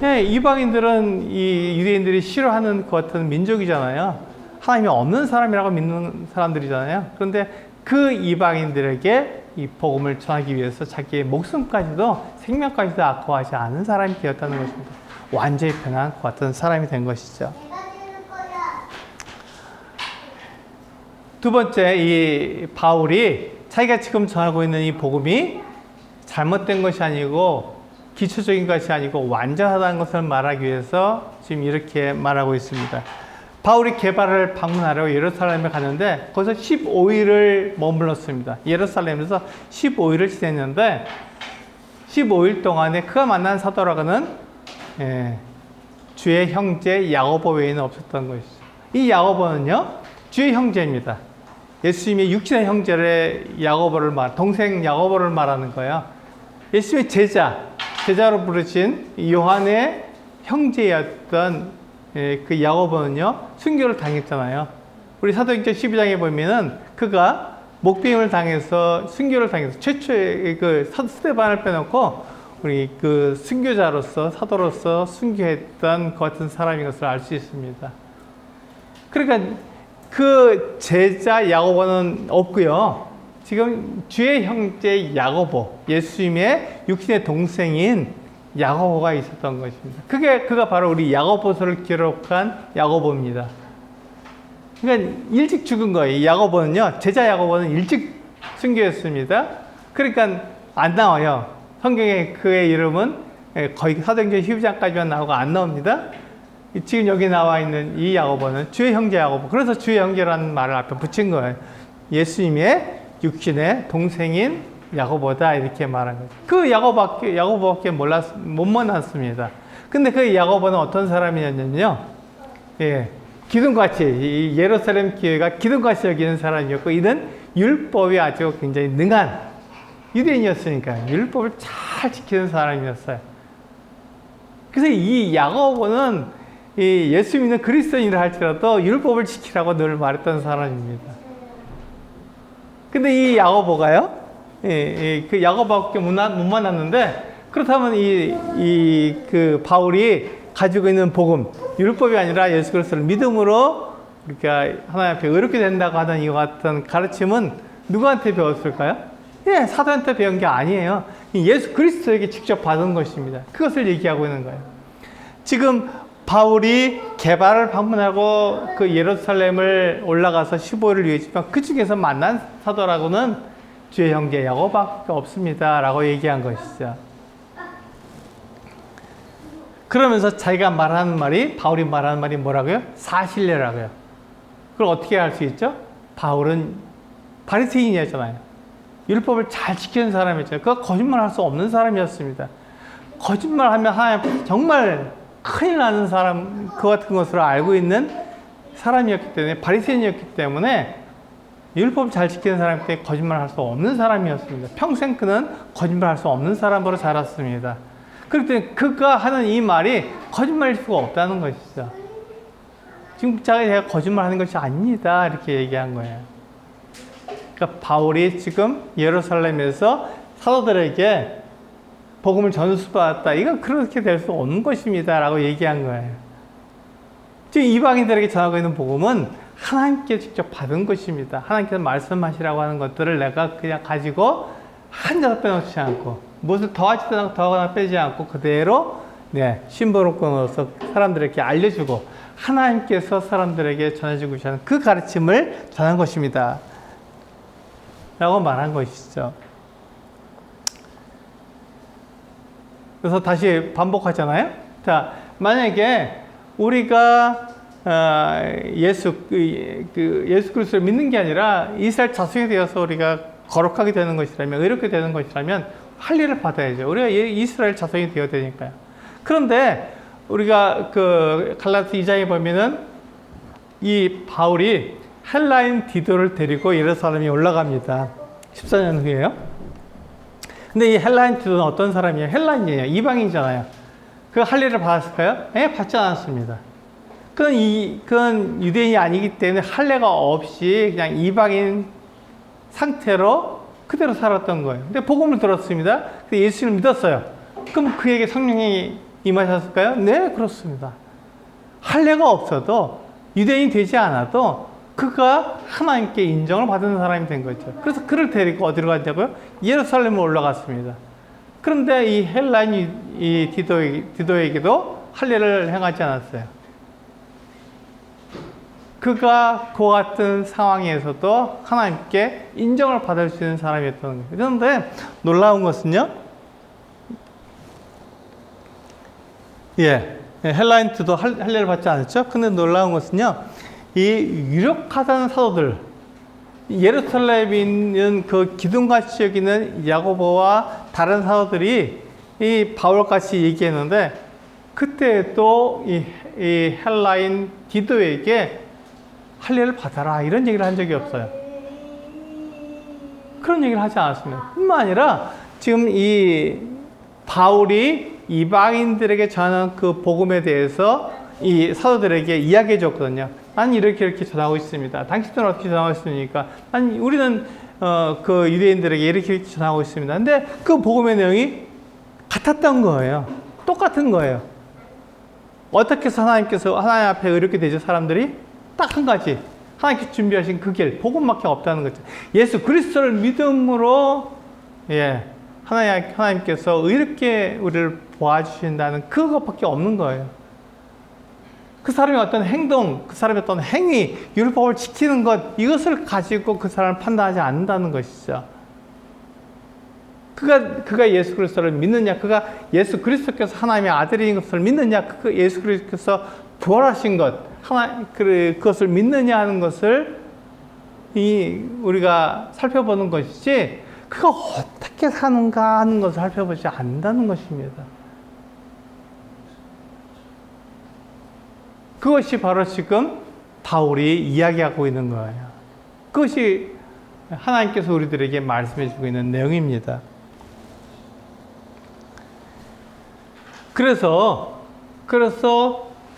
이방인들은 이 유대인들이 싫어하는 것 같은 민족이잖아요. 하나님이 없는 사람이라고 믿는 사람들이잖아요. 그런데 그 이방인들에게 이 복음을 전하기 위해서 자기의 목숨까지도 생명까지도 아까워하지 않은 사람이 되었다는 것입니다. 완전히 변한 것 같은 사람이 된 것이죠. 두 번째, 이 바울이 자기가 지금 전하고 있는 이 복음이 잘못된 것이 아니고 기초적인 것이 아니고 완전하다는 것을 말하기 위해서 지금 이렇게 말하고 있습니다. 바울이 게바를 방문하려고 예루살렘에 갔는데 거기서 15일을 머물렀습니다. 예루살렘에서 15일을 지냈는데 15일 동안에 그가 만난 사도라고는 주의 형제 야고보 외에는 없었던 것이죠. 이 야고보는요, 주의 형제입니다. 예수님의 육신의 형제를 동생 야고보를 말하는 거예요. 예수님의 제자로 부르신 요한의 형제였던 그 야고보는요, 순교를 당했잖아요. 우리 사도행전 12장에 보면은 그가 목배임을 당해서 순교를 당해서 최초의 그 스데반을 빼놓고 우리 그 순교자로서 사도로서 순교했던 그 같은 사람인 것을 알 수 있습니다. 그러니까 그 제자 야고보는 없고요. 지금 주의 형제 야고보, 예수님의 육신의 동생인 야고보가 있었던 것입니다. 그가 바로 우리 야고보서를 기록한 야고보입니다. 그러니까 일찍 죽은 거예요. 야고보는요, 제자 야고보는 일찍 순교했습니다. 그러니까 안 나와요. 성경에 그의 이름은 거의 사도행전 12장까지만 나오고 안 나옵니다. 지금 여기 나와 있는 이 야고보는 주의 형제 야고보. 그래서 주의 형제라는 말을 앞에 붙인 거예요. 예수님의 육신의 동생인 야고보다 이렇게 말한 거죠. 그 야고보밖에 못 만났습니다. 근데 그 야고보는 어떤 사람이었냐면요, 기둥같이, 이 예루살렘 교회가 기둥같이 여기는 사람이었고, 이는 율법이 아주 굉장히 능한 유대인이었으니까 율법을 잘 지키는 사람이었어요. 그래서 이 야고보는 예수 믿는 그리스도인이라 할지라도 율법을 지키라고 늘 말했던 사람입니다. 근데 이 야고보가요, 그 야고보밖에 못 만났는데, 그렇다면 그 바울이 가지고 있는 복음, 율법이 아니라 예수 그리스도를 믿음으로 우리가 하나님 앞에 의롭게 된다고 하는 이와 같은 가르침은 누구한테 배웠을까요? 사도한테 배운 게 아니에요. 예수 그리스도에게 직접 받은 것입니다. 그것을 얘기하고 있는 거예요. 지금 바울이 게바를 방문하고 그 예루살렘을 올라가서 15일을 위했지만 그 중에서 만난 사도라고는 주의 형제 야고보밖에 없습니다 라고 얘기한 것이죠. 그러면서 자기가 말하는 말이, 바울이 말하는 말이 뭐라고요? 사실례라고요. 그걸 어떻게 알 수 있죠? 바울은 바리새인이었잖아요. 율법을 잘 지키는 사람이었잖아요. 그가 거짓말할 수 없는 사람이었습니다. 거짓말하면 하나님 앞에서 정말 큰일 나는 사람, 그 같은 것으로 알고 있는 사람이었기 때문에, 바리새인이었기 때문에 율법을 잘 지키는 사람 때문에 거짓말할 수 없는 사람이었습니다. 평생 그는 거짓말할 수 없는 사람으로 자랐습니다. 그렇기 때문에 그가 하는 이 말이 거짓말일 수가 없다는 것이죠. 지금 제가 거짓말하는 것이 아닙니다 이렇게 얘기한 거예요. 그러니까 바울이 지금 예루살렘에서 사도들에게 복음을 전수받았다, 이건 그렇게 될 수 없는 것입니다 라고 얘기한 거예요. 지금 이방인들에게 전하고 있는 복음은 하나님께 직접 받은 것입니다. 하나님께서 말씀하시라고 하는 것들을 내가 그냥 가지고 한자도 빼놓지 않고, 무엇을 더하지도 않고 더하거나 빼지 않고 그대로 신부로서 사람들에게 알려주고 하나님께서 사람들에게 전해주고 계시는 그 가르침을 전한 것입니다 라고 말한 것이죠. 그래서 다시 반복하잖아요. 자, 만약에 우리가 예수 그리스도를 믿는 게 아니라 이스라엘 자손이 되어서 우리가 거룩하게 되는 것이라면, 의롭게 되는 것이라면 할 일을 받아야죠. 우리가 이스라엘 자손이 되어야 되니까요. 그런데 우리가 그 갈라디아 2장에 보면은 이 바울이 헬라인 디도를 데리고 예루살렘에 올라갑니다. 14년 후에요. 근데 이 헬라인 디도는 어떤 사람이에요? 헬라인이에요. 이방인이잖아요. 그 할 일을 받았을까요? 받지 않았습니다. 그건 유대인이 아니기 때문에 할례가 없이 그냥 이방인 상태로 그대로 살았던 거예요. 근데 복음을 들었습니다. 근데 예수를 믿었어요. 그럼 그에게 성령이 임하셨을까요? 네, 그렇습니다. 할례가 없어도 유대인이 되지 않아도 그가 하나님께 인정을 받은 사람이 된 거죠. 그래서 그를 데리고 어디로 갔냐고요? 예루살렘으로 올라갔습니다. 그런데 이 헬라인 이 디도에게도 할례를 행하지 않았어요. 그가 그와 같은 상황에서도 하나님께 인정을 받을 수 있는 사람이었던 거예요. 그런데 놀라운 것은요, 헬라인들도 할례를 받지 않았죠. 근데 놀라운 것은요, 이 유력하다는 사도들, 예루살렘에 있는 그 기둥같이 여기는 야고보와 다른 사도들이 이 바울같이 얘기했는데, 그때 또 이 헬라인 디도에게 할례를 받아라 이런 얘기를 한 적이 없어요. 그런 얘기를 하지 않았습니다. 뿐만 아니라 지금 이 바울이 이방인들에게 전하는 그 복음에 대해서 이 사도들에게 이야기해 줬거든요. 난 이렇게 전하고 있습니다. 당신들은 어떻게 전하고 있습니까? 아니, 우리는 그 유대인들에게 이렇게 전하고 있습니다. 근데 그 복음의 내용이 같았던 거예요. 똑같은 거예요. 어떻게 해서 하나님께서 하나님 앞에 의롭게 되죠, 사람들이? 딱 한 가지. 하나님께서 준비하신 그 길, 복음밖에 없다는 거죠. 예수 그리스도를 믿음으로, 하나님께서 의롭게 우리를 보아주신다는 그것밖에 없는 거예요. 그 사람의 어떤 행동, 그 사람의 어떤 행위, 율법을 지키는 것, 이것을 가지고 그 사람을 판단하지 않는다는 것이죠. 그가 예수 그리스도를 믿느냐, 그가 예수 그리스도께서 하나님의 아들인 것을 믿느냐, 그 예수 그리스도께서 부활하신 것, 그것을 믿느냐 하는 것을 우리가 살펴보는 것이지, 그가 어떻게 사는가 하는 것을 살펴보지 않는다는 것입니다. 그것이 바로 지금 바울이 이야기하고 있는 거예요. 그것이 하나님께서 우리들에게 말씀해 주고 있는 내용입니다. 그래서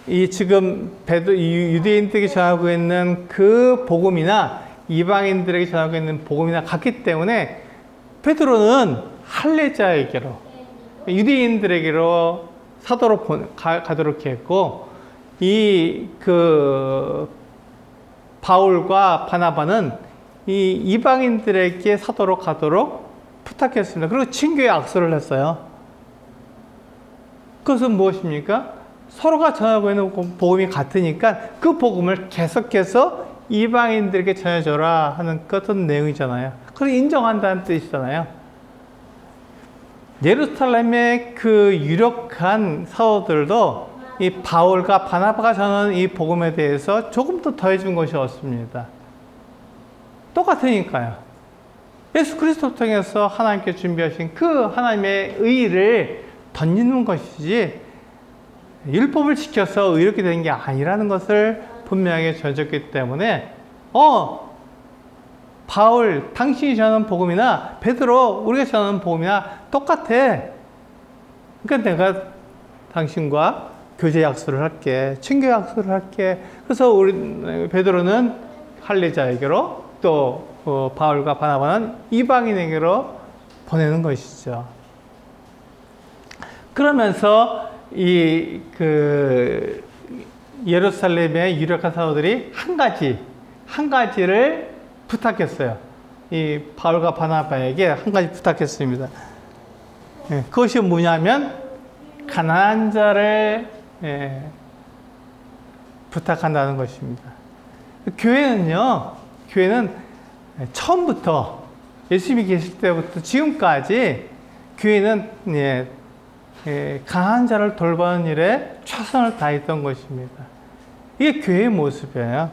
이 지금 유대인들에게 전하고 있는 그 복음이나 이방인들에게 전하고 있는 복음이나 같기 때문에 베드로는 할례자에게로, 유대인들에게로 사도로 가도록 했고, 바울과 바나바는 이 이방인들에게 사도로 가도록 부탁했습니다. 그리고 친교에 악수를 했어요. 그것은 무엇입니까? 서로가 전하고 있는 복음이 같으니까 그 복음을 계속해서 이방인들에게 전해줘라 하는 어떤 내용이잖아요. 그걸 인정한다는 뜻이잖아요. 예루살렘의 그 유력한 사도들도 이 바울과 바나바가 전하는 이 복음에 대해서 조금 더 더해준 것이 없습니다. 똑같으니까요. 예수 그리스도 통해서 하나님께 준비하신 그 하나님의 의를 던지는 것이지, 율법을 지켜서 의롭게 되는 게 아니라는 것을 분명하게 전해줬기 때문에, 바울, 당신이 전하는 복음이나 베드로, 우리가 전하는 복음이나 똑같아. 그러니까 내가 당신과 교제 약속을 할게, 친교 약속을 할게. 그래서 베드로는 할례자에게로, 또 바울과 바나바는 이방인에게로 보내는 것이죠. 그러면서 예루살렘의 유력한 사도들이 한 가지를 부탁했어요. 이 바울과 바나바에게 한 가지 부탁했습니다. 그것이 뭐냐면, 가난한 자를 부탁한다는 것입니다. 교회는 처음부터, 예수님이 계실 때부터 지금까지 교회는 강한 자를 돌보는 일에 최선을 다했던 것입니다. 이게 교회의 모습이에요.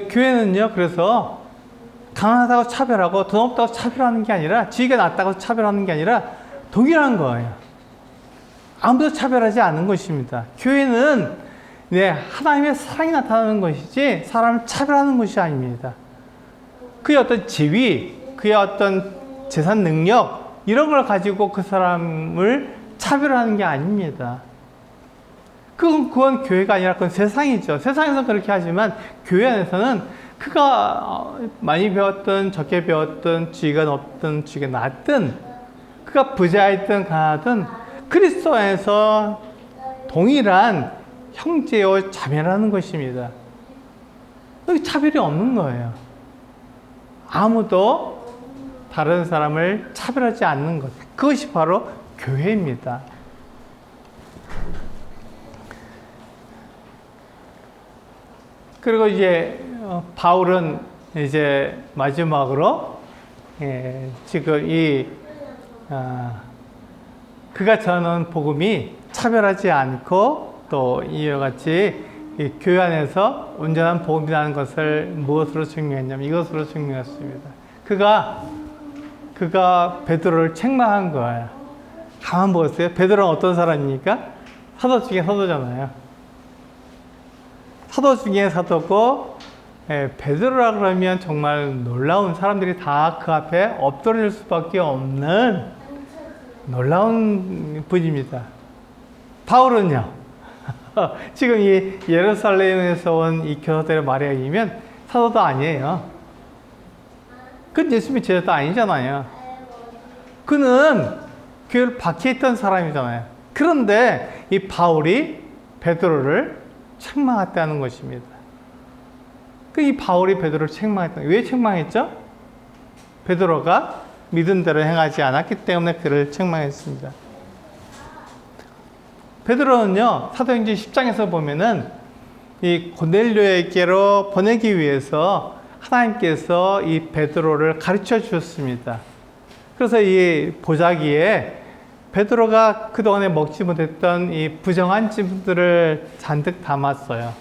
교회는요, 그래서 강하다고 차별하고 돈 없다고 차별하는 게 아니라, 지위가 낮다고 차별하는 게 아니라 동일한 거예요. 아무도 차별하지 않는 것입니다. 교회는 하나님의 사랑이 나타나는 것이지 사람을 차별하는 것이 아닙니다. 그의 어떤 지위, 그의 어떤 재산 능력, 이런 걸 가지고 그 사람을 차별하는 게 아닙니다. 그건 교회가 아니라 그건 세상이죠. 세상에서 그렇게 하지만 교회 안에서는 그가 많이 배웠든 적게 배웠든 지위가 높든 지위가 낮든 그가 부자이든 가난하든 그리스도 안에서 동일한 형제요 자매라는 것입니다. 여기 차별이 없는 거예요. 아무도 다른 사람을 차별하지 않는 것. 그것이 바로 교회입니다. 그리고 이제 바울은 이제 마지막으로 지금 그가 전하는 복음이 차별하지 않고 또 이와 같이 이 교회 안에서 온전한 복음이라는 것을 무엇으로 증명했냐면 이것으로 증명했습니다. 그가 베드로를 책망한 거예요. 가만 보세요. 베드로는 어떤 사람입니까? 사도 중에 사도잖아요. 사도 중에 사도고 베드로라 그러면 정말 놀라운 사람들이 다 그 앞에 엎드릴 수밖에 없는 놀라운 분입니다. 바울은요. 지금 이 예루살렘에서 온 이 교사들의 말에 의하면 사도도 아니에요. 그건 예수님의 제자도 아니잖아요. 그는 교회를 박해했던 사람이잖아요. 그런데 이 바울이 베드로를 책망했다는 것입니다. 이 바울이 베드로를 책망했다. 왜 책망했죠? 베드로가 믿은 대로 행하지 않았기 때문에 그를 책망했습니다. 베드로는요, 사도행전 10장에서 보면은 이 고넬료에게로 보내기 위해서 하나님께서 이 베드로를 가르쳐 주셨습니다. 그래서 이 보자기에 베드로가 그동안에 먹지 못했던 이 부정한 짐들을 잔뜩 담았어요.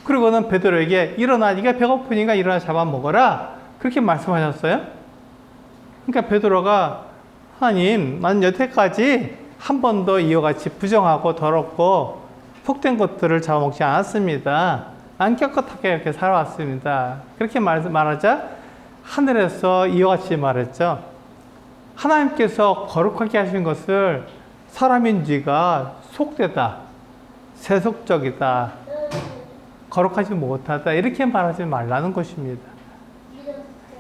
그리고는 베드로에게 일어나, 네가 배고프니까 일어나 잡아 먹어라. 그렇게 말씀하셨어요. 그러니까 베드로가 하나님, 나는 여태까지 한 번도 이와 같이 부정하고 더럽고 속된 것들을 잡아먹지 않았습니다. 난 깨끗하게 이렇게 살아왔습니다. 그렇게 말하자 하늘에서 이와 같이 말했죠. 하나님께서 거룩하게 하신 것을 사람인지가 속되다, 세속적이다, 거룩하지 못하다 이렇게 말하지 말라는 것입니다.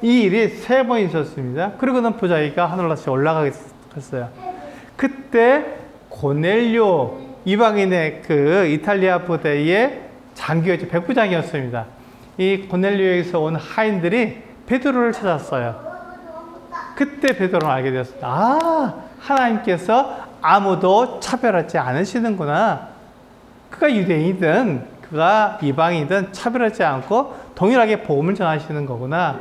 이 일이 3번 있었습니다. 그리고는 부자기가 하늘나라에 올라가겠어요. 그때 고넬료 이방인의 그 이탈리아 부대의 장교였죠. 백부장이었습니다. 이 고넬료에서 온 하인들이 베드로를 찾았어요. 그때 베드로는 알게 되었습니다. 아, 하나님께서 아무도 차별하지 않으시는구나. 그가 유대인이든 그가 이방인이든 차별하지 않고 동일하게 복음을 전하시는 거구나.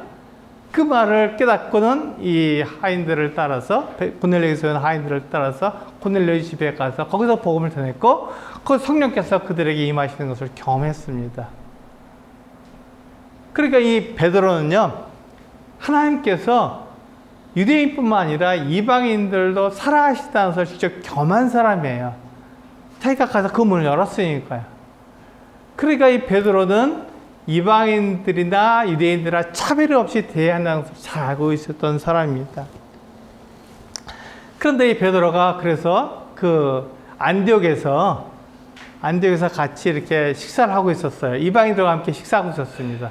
그 말을 깨닫고는 이 하인들을 따라서 고넬료에서 온 하인들을 따라서 고넬료의 집에 가서 거기서 복음을 전했고 그 성령께서 그들에게 임하시는 것을 경험했습니다. 그러니까 이 베드로는요, 하나님께서 유대인뿐만 아니라 이방인들도 사랑하시다는 것을 직접 경험한 사람이에요. 자기가 가서 그 문을 열었으니까요. 그러니까 이 베드로는 이방인들이나 유대인들이나 차별 없이 대해야 한다는 것을 잘 알고 있었던 사람입니다. 그런데 이 베드로가 그래서 그 안디옥에서 같이 이렇게 식사를 하고 있었어요. 이방인들과 함께 식사하고 있었습니다.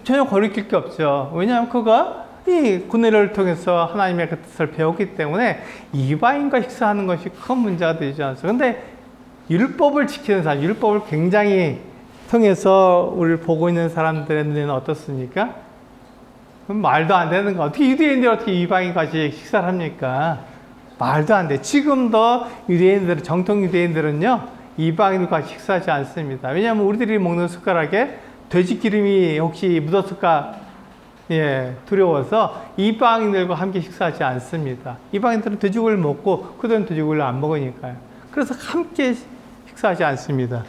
전혀 거리낄 게 없죠. 왜냐하면 그가 이 고넬료를 통해서 하나님의 그 뜻을 배웠기 때문에 이방인과 식사하는 것이 큰 문제가 되지 않습니다. 그런데 율법을 지키는 사람, 율법을 굉장히 통해서 우리를 보고 있는 사람들의 눈에는 어떻습니까? 말도 안 되는 거. 어떻게 유대인들이 어떻게 이방인까지 식사를 합니까? 말도 안 돼. 지금도 유대인들, 정통 유대인들은요, 이방인과 식사하지 않습니다. 왜냐하면 우리들이 먹는 숟가락에 돼지 기름이 혹시 묻었을까 두려워서 이방인들과 함께 식사하지 않습니다. 이방인들은 돼지고기를 먹고 그들은 돼지고기를 안 먹으니까요. 그래서 함께 식사하지 않습니다.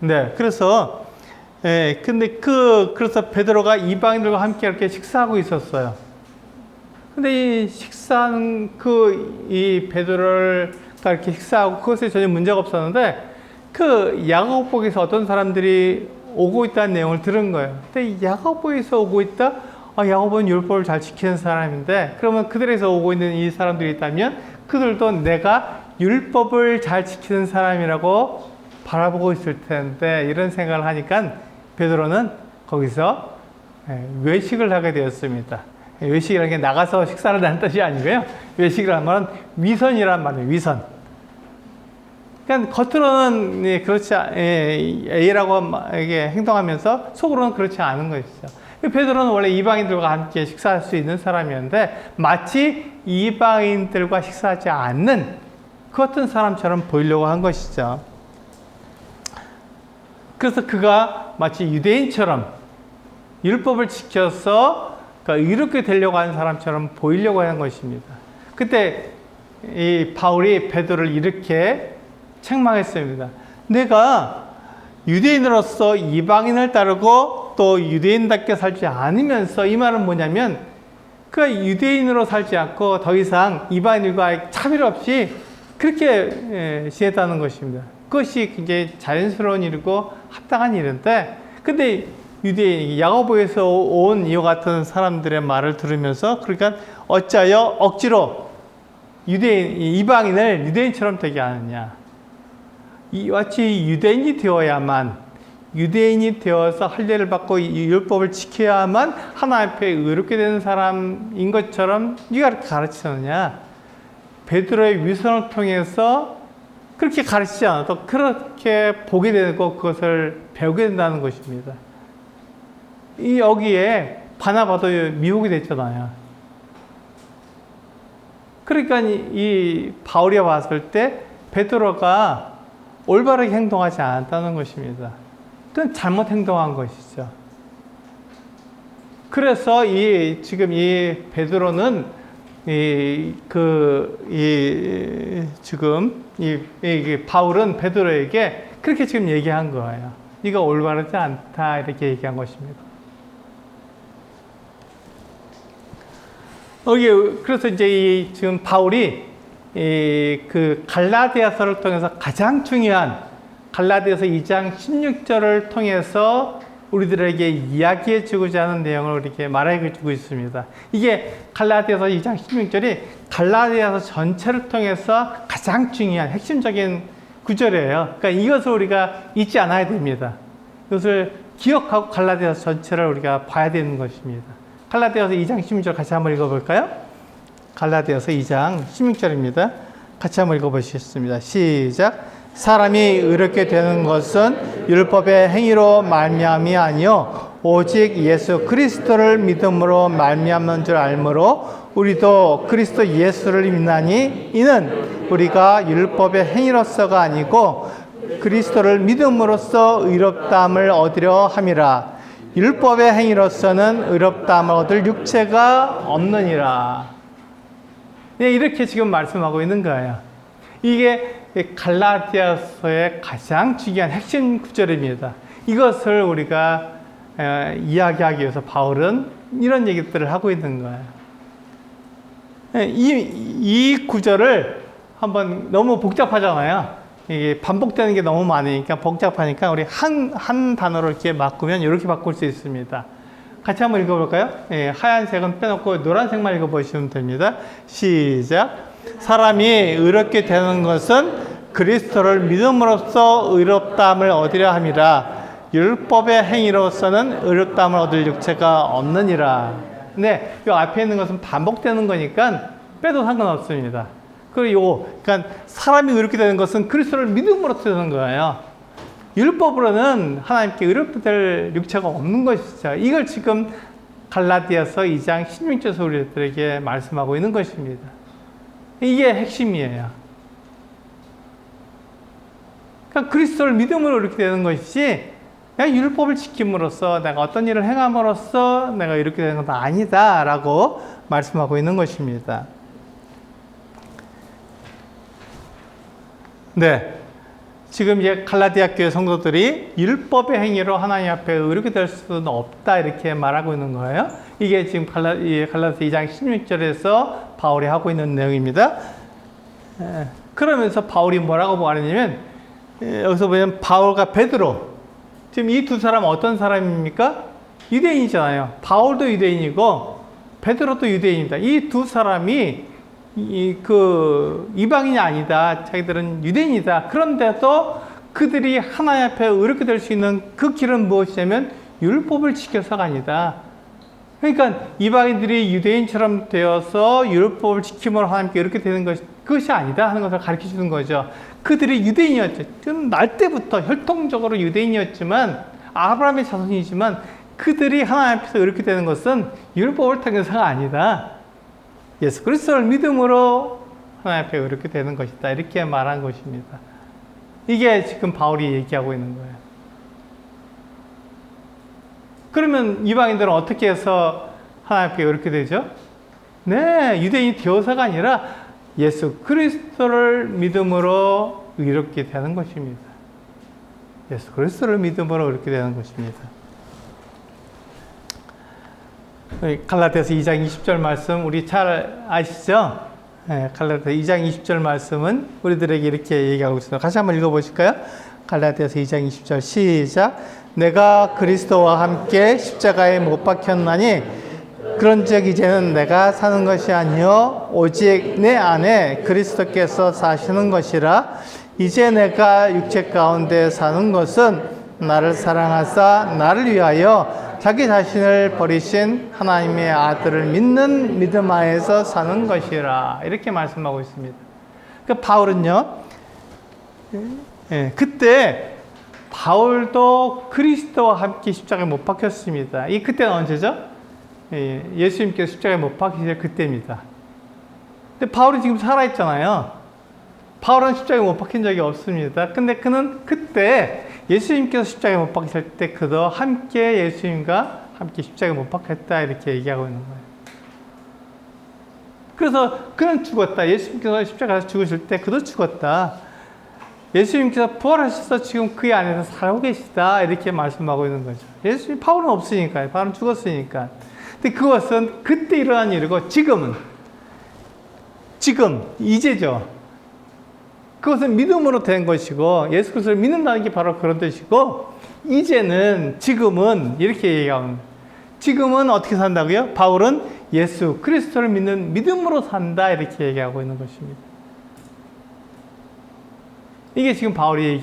네. 그래서 그래서 베드로가 이방인들과 함께 이렇게 식사하고 있었어요. 근데 이 식사는 이 베드로가 이렇게 식사하고 그것에 전혀 문제가 없었는데 그 야고보에서 어떤 사람들이 오고 있다는 내용을 들은 거예요. 근데 야고보에서 오고 있다? 야고보는 율법을 잘 지키는 사람인데 그러면 그들에서 오고 있는 이 사람들이 있다면 그들도 내가 율법을 잘 지키는 사람이라고 바라보고 있을 텐데 이런 생각을 하니까 베드로는 거기서 외식을 하게 되었습니다. 외식이라는 게 나가서 식사를 하는 뜻이 아니고요. 외식이라는 말은 위선이란 말이에요. 위선. 그러니까 겉으로는 그렇지 A라고 이게 행동하면서 속으로는 그렇지 않은 것이죠. 베드로는 원래 이방인들과 함께 식사할 수 있는 사람이었는데 마치 이방인들과 식사하지 않는 그 어떤 사람처럼 보이려고 한 것이죠. 그래서 그가 마치 유대인처럼 율법을 지켜서 의롭게 되려고 하는 사람처럼 보이려고 하는 것입니다. 그때 이 바울이 베드로를 이렇게 책망했습니다. 내가 유대인으로서 이방인을 따르고 또 유대인답게 살지 않으면서 이 말은 뭐냐면 그 유대인으로 살지 않고 더 이상 이방인과 차별 없이 그렇게 지냈다는 것입니다. 그것이 굉장히 자연스러운 일이고 합당한 일인데 근데 유대인, 야고보에서 온 이와 같은 사람들의 말을 들으면서 그러니까 어찌하여 억지로 이방인을 유대인처럼 되게 하느냐. 이같이 유대인이 되어야만 유대인이 되어서 할례를 받고 율법을 지켜야만 하나님 앞에 의롭게 되는 사람인 것처럼 네가 그렇게 가르치느냐. 베드로의 위선을 통해서 그렇게 가르치지 않아도 그렇게 보게 되고 그것을 배우게 된다는 것입니다. 여기에 바나바도 미혹이 됐잖아요. 그러니까 이 바울이 봤을 때 베드로가 올바르게 행동하지 않았다는 것입니다. 그건 잘못 행동한 것이죠. 그래서 지금 이 베드로는 바울은 베드로에게 그렇게 지금 얘기한 거예요. 네가 올바르지 않다 이렇게 얘기한 것입니다. 그래서 이제 지금 바울이 그 갈라디아서를 통해서 가장 중요한 갈라디아서 2장 16절을 통해서 우리들에게 이야기해 주고자 하는 내용을 이렇게 말해 주고 있습니다. 이게 갈라디아서 2장 16절이 갈라디아서 전체를 통해서 가장 중요한 핵심적인 구절이에요. 그러니까 이것을 우리가 잊지 않아야 됩니다. 이것을 기억하고 갈라디아서 전체를 우리가 봐야 되는 것입니다. 갈라디아서 2장 16절 같이 한번 읽어볼까요? 갈라디아서 2장 16절입니다. 같이 한번 읽어보시겠습니다. 시작. 사람이 의롭게 되는 것은 율법의 행위로 말미암이 아니요 오직 예수 그리스도를 믿음으로 말미암는 줄 알므로 우리도 그리스도 예수를 믿나니 이는 우리가 율법의 행위로서가 아니고 그리스도를 믿음으로써 의롭다함을 얻으려 함이라. 율법의 행위로서는 의롭다함을 얻을 육체가 없느니라. 네, 이렇게 지금 말씀하고 있는 거예요. 이게 갈라디아서의 가장 중요한 핵심 구절입니다. 이것을 우리가 이야기하기 위해서 바울은 이런 얘기들을 하고 있는 거예요. 이 구절을 한번 너무 복잡하잖아요. 이게 반복되는 게 너무 많으니까 복잡하니까 우리 한 단어로 이렇게 바꾸면 이렇게 바꿀 수 있습니다. 같이 한번 읽어볼까요? 하얀색은 빼놓고 노란색만 읽어보시면 됩니다. 시작. 사람이 의롭게 되는 것은 그리스도를 믿음으로써 의롭다함을 얻으려 함이라. 율법의 행위로서는 의롭다함을 얻을 육체가 없느니라. 네, 이 앞에 있는 것은 반복되는 거니까 빼도 상관없습니다. 그러니까 사람이 의롭게 되는 것은 그리스도를 믿음으로써 되는 거예요. 율법으로는 하나님께 의롭게 될 육체가 없는 것이죠. 이걸 지금 갈라디아서 2장 16절에서 우리들에게 말씀하고 있는 것입니다. 이게 핵심이에요. 그러니까 그리스도를 믿음으로 이렇게 되는 것이지 내가 율법을 지킴으로써 내가 어떤 일을 행함으로써 내가 이렇게 되는 건 아니다 라고 말씀하고 있는 것입니다. 네, 지금 이제 갈라디아 교회 성도들이 율법의 행위로 하나님 앞에 의롭게 될 수는 없다 이렇게 말하고 있는 거예요. 이게 지금 갈라디아서 2장 16절에서 바울이 하고 있는 내용입니다. 그러면서 바울이 뭐라고 말하냐면 여기서 보면 바울과 베드로 지금 이 두 사람은 어떤 사람입니까? 유대인이잖아요. 바울도 유대인이고 베드로도 유대인입니다. 이 두 사람이 이방인이 아니다. 자기들은 유대인이다. 그런데도 그들이 하나님 앞에 의롭게 될 수 있는 그 길은 무엇이냐면 율법을 지켜서가 아니다. 그러니까 이방인들이 유대인처럼 되어서 율법을 지킴으로 하나님께 이렇게 되는 그것이 아니다 하는 것을 가르쳐 주는 거죠. 그들이 유대인이었죠. 좀 날 때부터 혈통적으로 유대인이었지만 아브라함의 자손이지만 그들이 하나님 앞에서 이렇게 되는 것은 율법을 통해서가 아니다. 예수 그리스도를 믿음으로 하나님 앞에 이렇게 되는 것이다. 이렇게 말한 것입니다. 이게 지금 바울이 얘기하고 있는 거예요. 그러면 이방인들은 어떻게 해서 하나님 앞에 이렇게 되죠? 네, 유대인이 되어서가 아니라 예수 그리스도를 믿음으로 이렇게 되는 것입니다. 예수 그리스도를 믿음으로 이렇게 되는 것입니다. 갈라디아서 2장 20절 말씀 우리 잘 아시죠? 네, 갈라디아서 2장 20절 말씀은 우리들에게 이렇게 얘기하고 있습니다. 같이 한번 읽어보실까요? 갈라디아서 2장 20절 시작. 내가 그리스도와 함께 십자가에 못 박혔나니 그런즉 이제는 내가 사는 것이 아니요 오직 내 안에 그리스도께서 사시는 것이라. 이제 내가 육체 가운데 사는 것은 나를 사랑하사 나를 위하여 자기 자신을 버리신 하나님의 아들을 믿는 믿음 하에서 사는 것이라. 이렇게 말씀하고 있습니다. 그러니까 바울은요, 그때 바울도 그리스도와 함께 십자가에 못 박혔습니다. 이 그때는 언제죠? 예수님께서 십자가에 못 박히실 그때입니다. 근데 바울이 지금 살아있잖아요. 바울은 십자가에 못 박힌 적이 없습니다. 근데 그는 그때 예수님께서 십자가에 못 박히실 때 그도 함께 예수님과 함께 십자가에 못 박혔다 이렇게 얘기하고 있는 거예요. 그래서 그는 죽었다. 예수님께서 십자가에서 죽으실 때 그도 죽었다. 예수님께서 부활하셔서 지금 그 안에서 살고 계시다 이렇게 말씀하고 있는 거죠. 예수님 바울은 없으니까요. 바울은 죽었으니까. 근데 그것은 그때 일어난 일이고 지금 이제죠. 그것은 믿음으로 된 것이고 예수 그리스도를 믿는다는 게 바로 그런 뜻이고 지금은 이렇게 얘기하는 거예요. 지금은 어떻게 산다고요? 바울은 예수 그리스도를 믿는 믿음으로 산다 이렇게 얘기하고 있는 것입니다. 이게 지금 바울이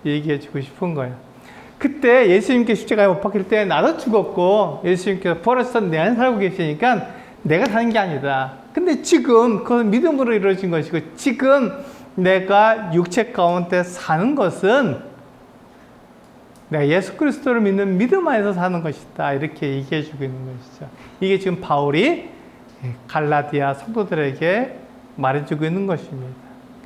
얘기해주고 싶은 거예요. 그때 예수님께 십자가에 못 박힐 때 나도 죽었고 예수님께서 부활해서 내 안에 살고 계시니까 내가 사는 게 아니다. 근데 지금 그건 믿음으로 이루어진 것이고 지금 내가 육체 가운데 사는 것은 내가 예수 그리스도를 믿는 믿음 안에서 사는 것이다. 이렇게 얘기해주고 있는 것이죠. 이게 지금 바울이 갈라디아 성도들에게 말해주고 있는 것입니다.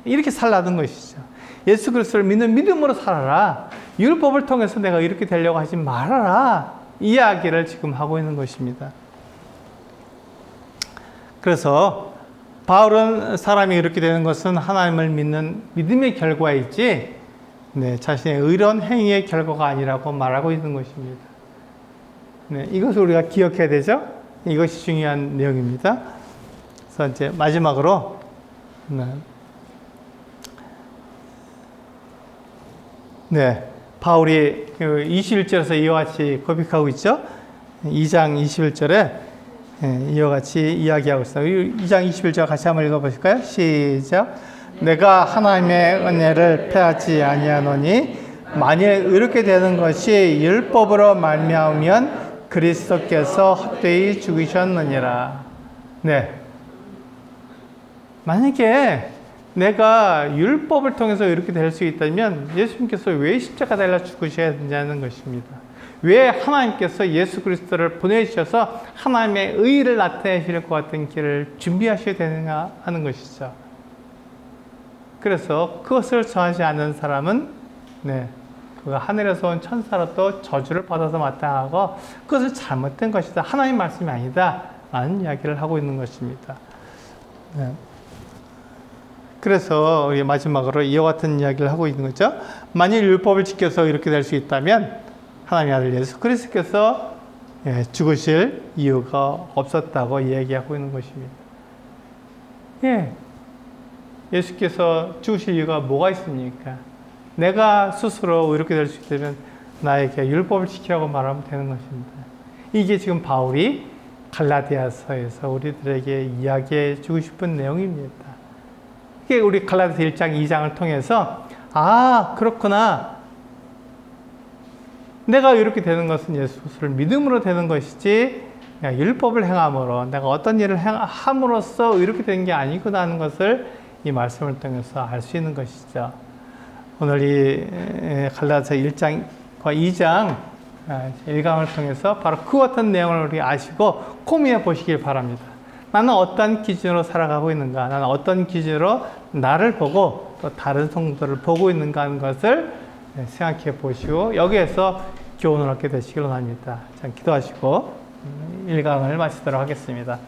이렇게 살라는 것이죠. 예수 그리스도를 믿는 믿음으로 살아라. 율법을 통해서 내가 이렇게 되려고 하지 말아라. 이야기를 지금 하고 있는 것입니다. 그래서 바울은 사람이 이렇게 되는 것은 하나님을 믿는 믿음의 결과이지 자신의 의로운 행위의 결과가 아니라고 말하고 있는 것입니다. 이것을 우리가 기억해야 되죠. 이것이 중요한 내용입니다. 그래서 이제 마지막으로 바울이 21절에서 이와 같이 고백하고 있죠. 2장 21절에 이와 같이 이야기하고 있어요. 2장 21절 같이 한번 읽어보실까요? 시작. 내가 하나님의 은혜를 패하지 아니하노니 만일 이렇게 되는 것이 율법으로 말미암으면 그리스도께서 헛되이 죽으셨느니라. 만약에 내가 율법을 통해서 이렇게 될 수 있다면 예수님께서 왜 십자가 달라 죽으셔야 되냐는 것입니다. 왜 하나님께서 예수 그리스도를 보내주셔서 하나님의 의를 나타내실 것 같은 길을 준비하셔야 되는가 하는 것이죠. 그래서 그것을 정하지 않는 사람은 그가 하늘에서 온 천사로도 저주를 받아서 마땅하고 그것은 잘못된 것이다. 하나님 말씀이 아니다. 라는 이야기를 하고 있는 것입니다. 그래서 우리 마지막으로 이와 같은 이야기를 하고 있는 거죠. 만일 율법을 지켜서 이렇게 될 수 있다면 하나님의 아들 예수 그리스도께서 죽으실 이유가 없었다고 이야기하고 있는 것입니다. 예수께서 죽으실 이유가 뭐가 있습니까? 내가 스스로 이렇게 될 수 있다면 나에게 율법을 지키라고 말하면 되는 것입니다. 이게 지금 바울이 갈라디아서에서 우리들에게 이야기해 주고 싶은 내용입니다. 이게 우리 갈라디아서 1장, 2장을 통해서 아, 그렇구나. 내가 이렇게 되는 것은 예수를 믿음으로 되는 것이지 내가 율법을 행함으로 내가 어떤 일을 함으로써 이렇게 되는 게 아니구나 하는 것을 이 말씀을 통해서 알 수 있는 것이죠. 오늘 이 갈라디아서 1장과 2장 1강을 통해서 바로 그 같은 내용을 우리 아시고 고민해 보시길 바랍니다. 나는 어떤 기준으로 살아가고 있는가? 나는 어떤 기준으로 나를 보고 또 다른 성도를 보고 있는가 하는 것을 생각해 보시고 여기에서 교훈을 얻게 되시길 원합니다. 자, 기도하시고 1강을 마치도록 하겠습니다.